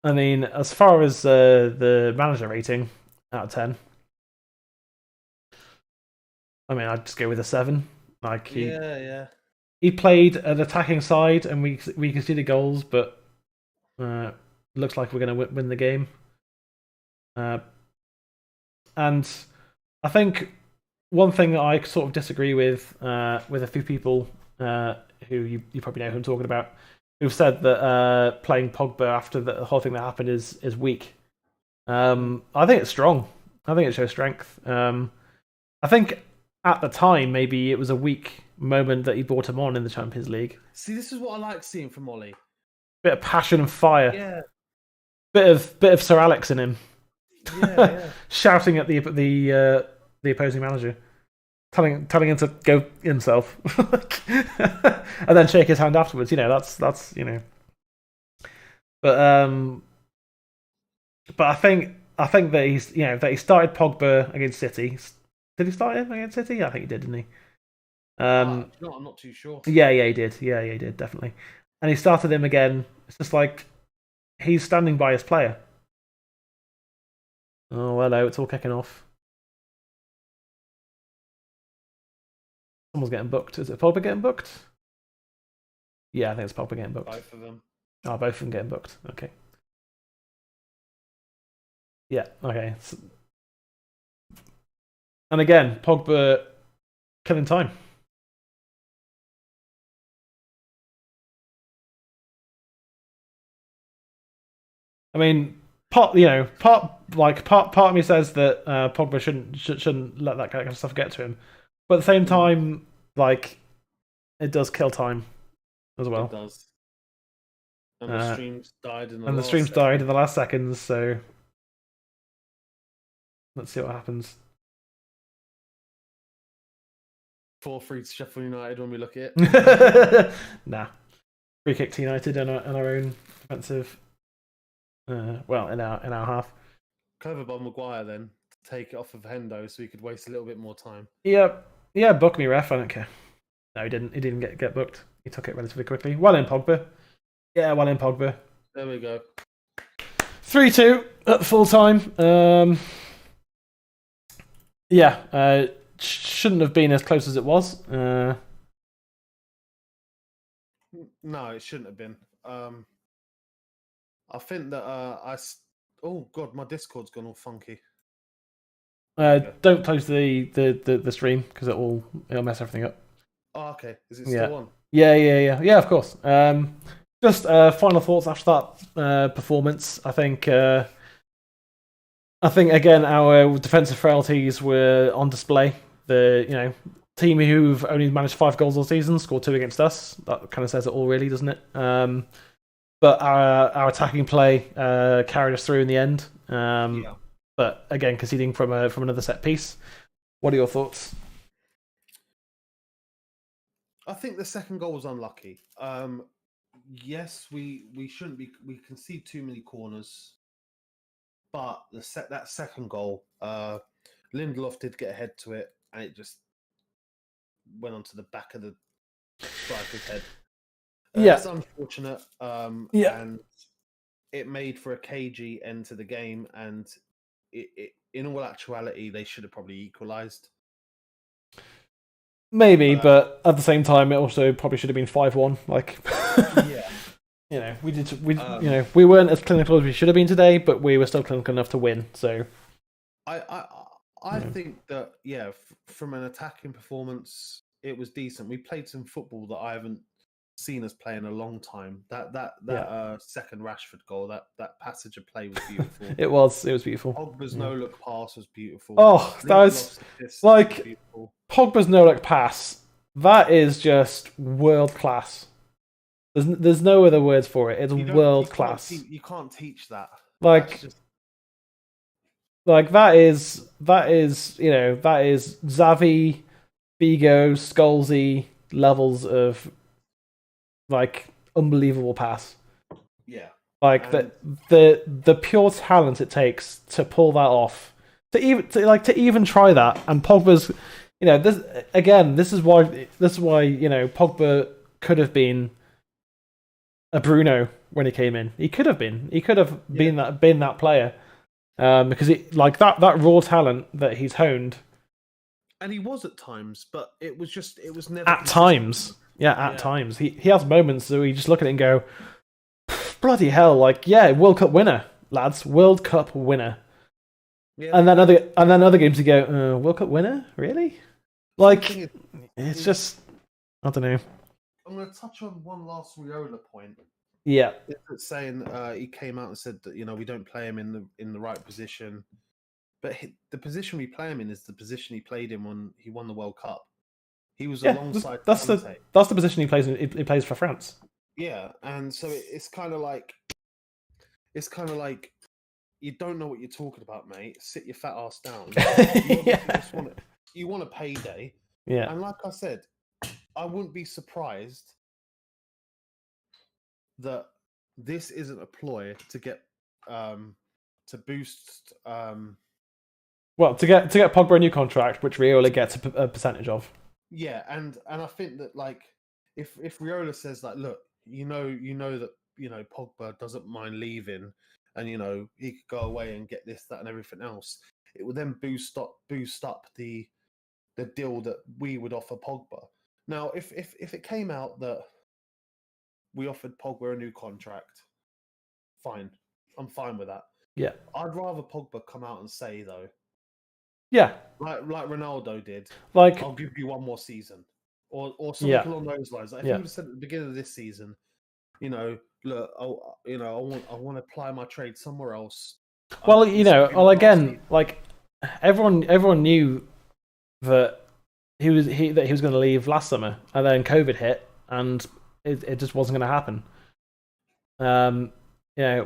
I mean, as far as the manager rating out of 10, I mean, I'd just go with a 7. Like he played an attacking side, and we conceded goals, but looks like we're going to win the game. And I think one thing that I sort of disagree with a few people who you probably know who I'm talking about, who've said that playing Pogba after the whole thing that happened is weak. I think it's strong. I think it shows strength. I think at the time maybe it was a weak moment that he brought him on in the Champions League. See, this is what I like seeing from Ollie. Bit of passion and fire. Yeah. Bit of Sir Alex in him. Yeah. Shouting at the opposing manager, telling him to go himself, and then shake his hand afterwards. You know, that's you know. But I think that he started Pogba against City. Did he start him against City? I think he did, didn't he? I'm not too sure. Yeah, he did. Yeah, he did, definitely. And he started him again. It's just like he's standing by his player. Oh, hello, it's all kicking off. Someone's getting booked. Is it Pogba getting booked? Yeah, I think it's Pogba getting booked. Both of them. Oh, both of them getting booked. Okay. Yeah, okay. And again, Pogba killing time. I mean, part of me says that Pogba shouldn't let that kind of stuff get to him, but at the same time, like, it does kill time as well. It does. And the streams died in the last seconds, so let's see what happens. 4-3 to Sheffield United when we look at it. Nah. Free kick to United in our own defensive. Well, in our half. Clever by Maguire then to take it off of Hendo so he could waste a little bit more time. Yeah, book me, ref. I don't care. No, he didn't. He didn't get booked. He took it relatively quickly. Well in Pogba. Yeah, well in Pogba. There we go. 3-2 at full time. Yeah, shouldn't have been as close as it was. No, it shouldn't have been. I think that oh god, my Discord's gone all funky. Don't close the stream because it'll mess everything up. Oh, okay. Is it still on? Yeah, of course. Just final thoughts after that performance. I think again our defensive frailties were on display. The team who've only managed 5 goals all season scored 2 against us. That kind of says it all, really, doesn't it? But our attacking play carried us through in the end. But again, conceding from another set piece. What are your thoughts? I think the second goal was unlucky. Yes, we shouldn't be. We concede too many corners, but that second goal, Lindelof did get ahead to it, and it just went onto the back of the striker's head. It's unfortunate. And it made for a cagey end to the game, and it in all actuality, they should have probably equalised. Maybe, but at the same time, it also probably should have been 5-1. Like, yeah. We weren't as clinical as we should have been today, but we were still clinical enough to win. So, I think that from an attacking performance, it was decent. We played some football that I haven't seen us play in a long time. That second Rashford goal, that passage of play was beautiful. It was beautiful. Pogba's no-look pass was beautiful. Oh, that was like Pogba's no-look pass. That is just world class. There's no other words for it. It's world class. You can't teach that. Like that is Xavi, Figo, Scholesy levels of like unbelievable pass. Yeah. Like the pure talent it takes to pull that off. To even try that, and Pogba's this is why Pogba could have been a Bruno when he came in. He could have been been that player. Because that raw talent that he's honed. And he was at times, but it was never at times. Yeah, at times. He has moments where you just look at it and go, bloody hell, World Cup winner, lads. World Cup winner. Yeah. And then other games you go, World Cup winner? Really? It's just I don't know. I'm gonna touch on one last Riola point. Yeah, it's saying he came out and said that we don't play him in the right position, but the position we play him in is the position he played in when he won the World Cup. He was alongside. That's the position he plays in. He plays for France. Yeah, and so it's kind of like you don't know what you're talking about, mate. Sit your fat ass down. You want a payday. Yeah, and like I said, I wouldn't be surprised that this isn't a ploy to get to boost to get Pogba a new contract, which Riola gets a percentage of. Yeah, and I think that if Riola says look, you know that Pogba doesn't mind leaving, and he could go away and get this, that, and everything else, it would then boost up the deal that we would offer Pogba. Now, if it came out that we offered Pogba a new contract, fine. I'm fine with that. Yeah. I'd rather Pogba come out and say, though. Yeah. Like Ronaldo did. I'll give you one more season. Or something along those lines. If he would have said at the beginning of this season, look, I want to apply my trade somewhere else. Well, everyone knew that he was going to leave last summer, and then COVID hit, and it just wasn't going to happen.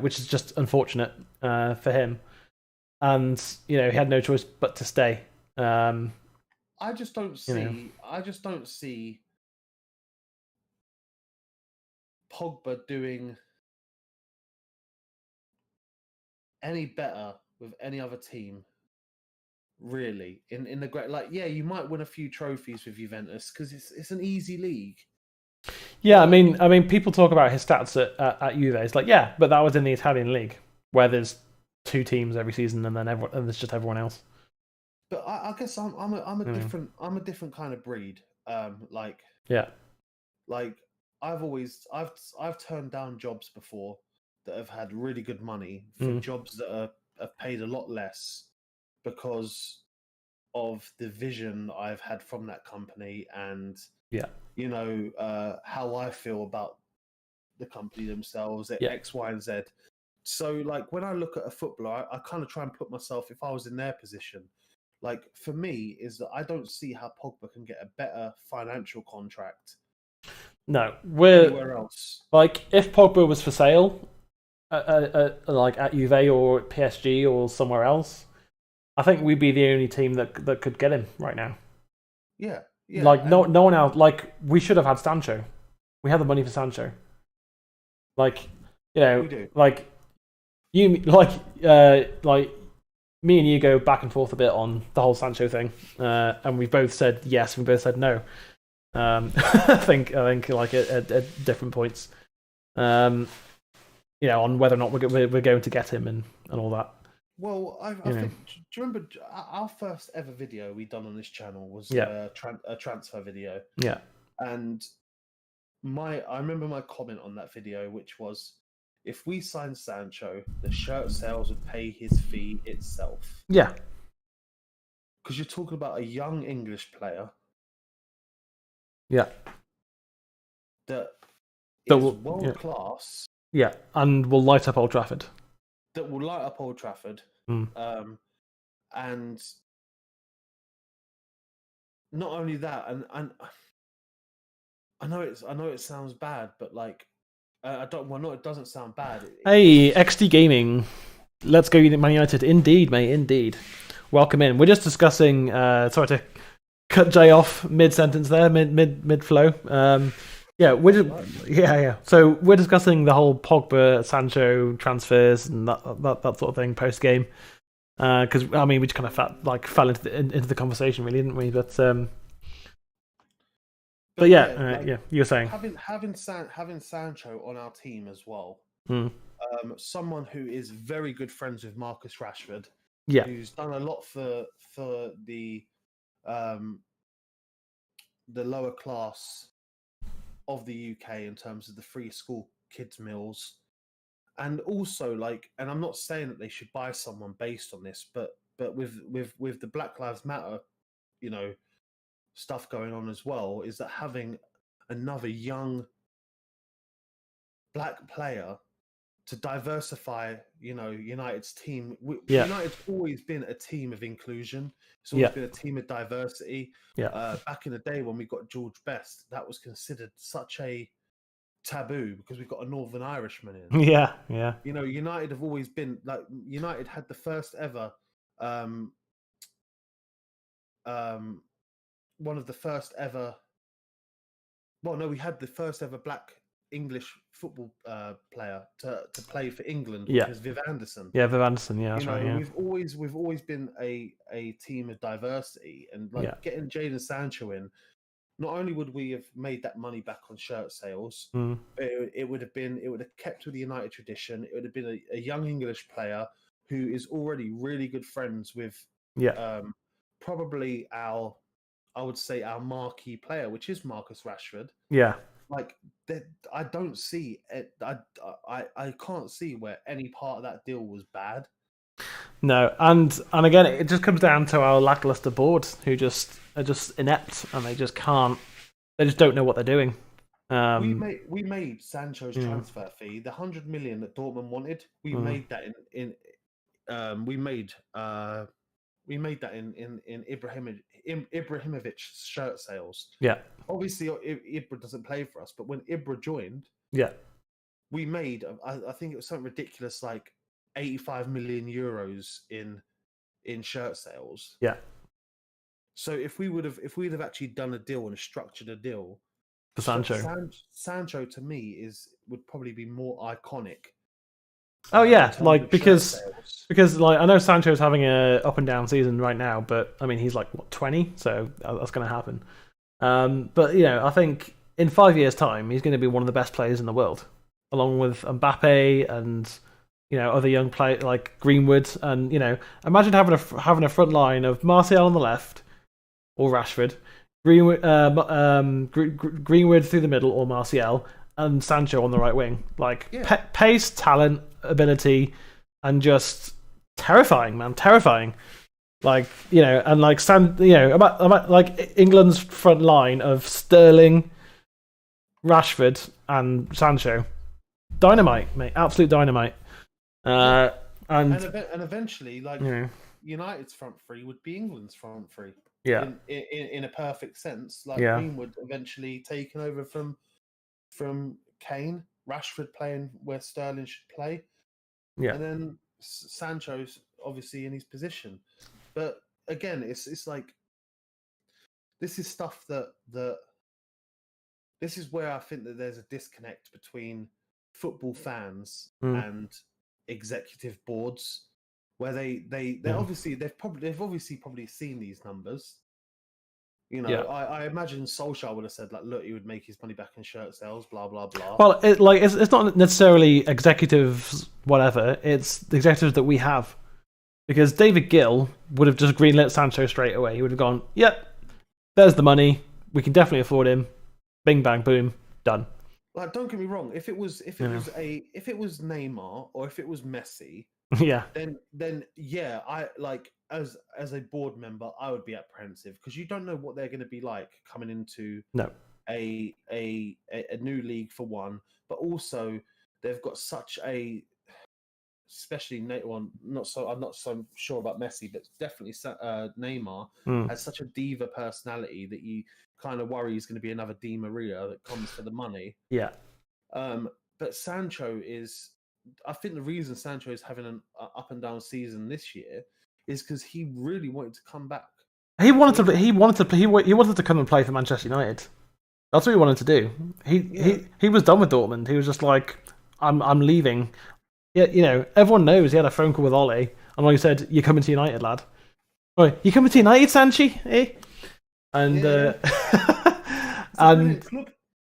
Which is just unfortunate for him, and he had no choice but to stay. I just don't see Pogba doing any better with any other team. Really, in the great, you might win a few trophies with Juventus because it's an easy league. Yeah, I mean, people talk about his stats at Juve. It's but that was in the Italian league where there's 2 teams every season, and then there's just everyone else. But I guess I'm a different kind of breed. I've turned down jobs before that have had really good money for jobs that have paid a lot less because of the vision I've had from that company and how I feel about the company themselves at X, Y, and Z. So when I look at a footballer, I kind of try and put myself, if I was in their position, for me is that I don't see how Pogba can get a better financial contract. No, anywhere else. If Pogba was for sale, at Juve or PSG or somewhere else, I think we'd be the only team that could get him right now. Yeah. No one else. We should have had Sancho. We had the money for Sancho. We do. Me and you go back and forth a bit on the whole Sancho thing, and we both said yes, we both said no. I think at different points, on whether or not we're going to get him and all that. Well, I think. Do you remember our first ever video we done on this channel was a transfer video? Yeah. And I remember my comment on that video, which was, if we signed Sancho, the shirt sales would pay his fee itself. Yeah. Because you're talking about a young English player. Yeah. That is world class. Yeah, and will light up Old Trafford. That will light up Old Trafford. Mm. And not only that, and I know it sounds bad, but like I don't. Well, no, it doesn't sound bad. Hey, XD Gaming, let's go Man United. Indeed, mate. Indeed. Welcome in. We're just discussing. Sorry to cut Jay off mid sentence there, mid flow. Yeah. So we're discussing the whole Pogba, Sancho transfers and that sort of thing post game. Because I mean, we just kind of fell into the conversation, really, didn't we? But yeah, you're saying having Sancho on our team as well. Someone who is very good friends with Marcus Rashford. Yeah, who's done a lot for the lower class of the UK in terms of the free school kids meals, and also and I'm not saying that they should buy someone based on this, but with the Black Lives Matter, stuff going on as well, is that having another young black player to diversify, United's team. United's always been a team of inclusion. It's always been a team of diversity. Back in the day when we got George Best, that was considered such a taboo because we got a Northern Irishman in. Yeah. United have always been United had the first ever, one of the first ever. Well, no, we had the first ever black English football player to play for England, which is Viv Anderson. Yeah, Viv Anderson. Yeah, that's right. Yeah. We've always been a team of diversity, and getting Jadon Sancho in. Not only would we have made that money back on shirt sales, it would have kept with the United tradition. It would have been a young English player who is already really good friends with probably our marquee player, which is Marcus Rashford. Yeah. I don't see it. I can't see where any part of that deal was bad. No, and again, it just comes down to our lackluster board, who are just inept, and they just can't. They just don't know what they're doing. We made Sancho's transfer fee, the 100 million that Dortmund wanted. We made that in Ibrahimovic's shirt sales. Yeah. Obviously, Ibra doesn't play for us, but when Ibra joined, we made, I think it was something ridiculous like 85 million euros in shirt sales. Yeah. So if we'd have actually done a deal and structured a deal for Sancho, Sancho to me would probably be more iconic. Oh yeah, because I know Sancho's having a up and down season right now, but I mean he's 20, so that's going to happen. But I think in 5 years' time he's going to be one of the best players in the world, along with Mbappe and other young players like Greenwood, and imagine having a front line of Martial on the left or Rashford, Greenwood through the middle or Martial, and Sancho on the right wing. Pace, talent, ability, and just terrifying, man, terrifying. England's front line of Sterling, Rashford, and Sancho, dynamite, mate, absolute dynamite. And eventually, United's front three would be England's front three. Yeah. In a perfect sense, Greenwood eventually taken over from Kane, Rashford playing where Sterling should play, and then Sancho's obviously in his position. But again, it's like this is stuff that this is where I think that there's a disconnect between football fans and executive boards, where they've obviously seen these numbers. I imagine Solskjaer would have said look, he would make his money back in shirt sales, blah blah blah. Well, it's not necessarily executives, whatever. It's the executives that we have. Because David Gill would have just greenlit Sancho straight away. He would have gone, yep, there's the money. We can definitely afford him. Bing bang boom, done. Like, don't get me wrong. If it was Neymar or if it was Messi, yeah, then yeah, I like as a board member, I would be apprehensive because you don't know what they're going to be like coming into a new league for one, but also they've got such a, especially I'm not so sure about Messi, but definitely Neymar has such a diva personality that you kind of worry he's going to be another Di Maria that comes for the money. Yeah. But Sancho is, I think the reason Sancho is having an up and down season this year is because he really wanted to come back. He wanted to come and play for Manchester United. That's what he wanted to do. He was done with Dortmund. He was just like, I'm leaving. Yeah, you know, everyone knows he had a phone call with Ollie, and Ollie said, "You're coming to United, lad." Oh, you coming to United, Sanchi? Eh? And and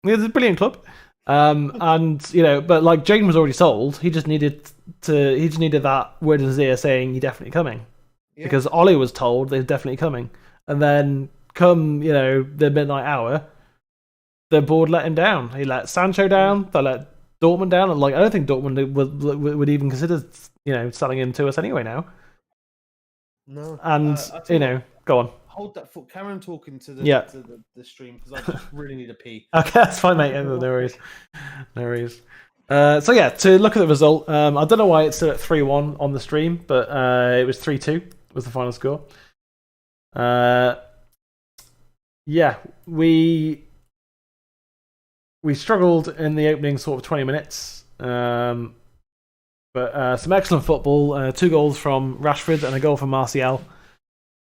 it's a brilliant club. And you know, but like Jane was already sold. He just needed that word in his ear saying you're definitely coming, because Ollie was told they're definitely coming, and then come the midnight hour, the board let him down. He let Sancho down. They let Dortmund down, and like I don't think Dortmund would even consider selling him to us anyway now. No, and go on. Hold that foot. Carry on talking to the stream because I just really need a pee. Okay, that's fine, mate. No worries. So yeah, to look at the result, I don't know why it's still at 3-1 on the stream, but it was 3-2 was the final score. Yeah, we struggled in the opening sort of 20 minutes, but some excellent football. 2 goals from Rashford and a goal from Martial.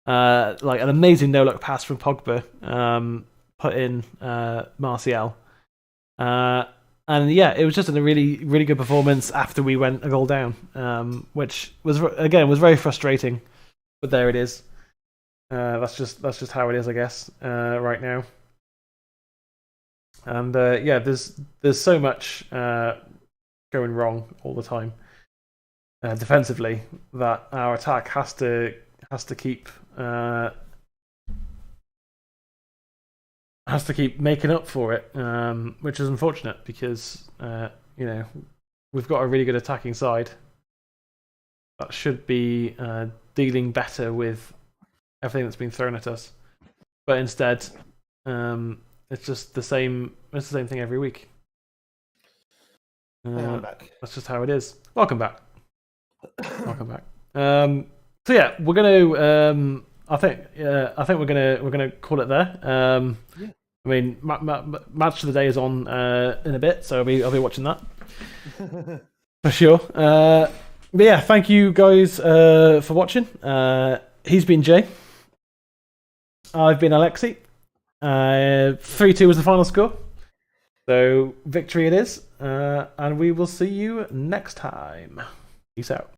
Like an amazing no-look pass from Pogba, put in Martial. And yeah, it was just a really, really good performance after we went a goal down, which was very frustrating. But there it is. That's just how it is, I guess, right now. And yeah, there's so much going wrong all the time defensively that our attack has to keep making up for it, which is unfortunate because we've got a really good attacking side that should be dealing better with everything that's been thrown at us, but instead it's just the same. It's the same thing every week. I'm back. That's just how it is. Welcome back. Welcome back. So yeah, we're gonna. I think we're gonna call it there. I mean, match of the day is on in a bit, so I'll be watching that for sure. But yeah, thank you guys for watching. He's been Jay. I've been Alexi. 3-2 was the final score, so victory it is. And we will see you next time. Peace out.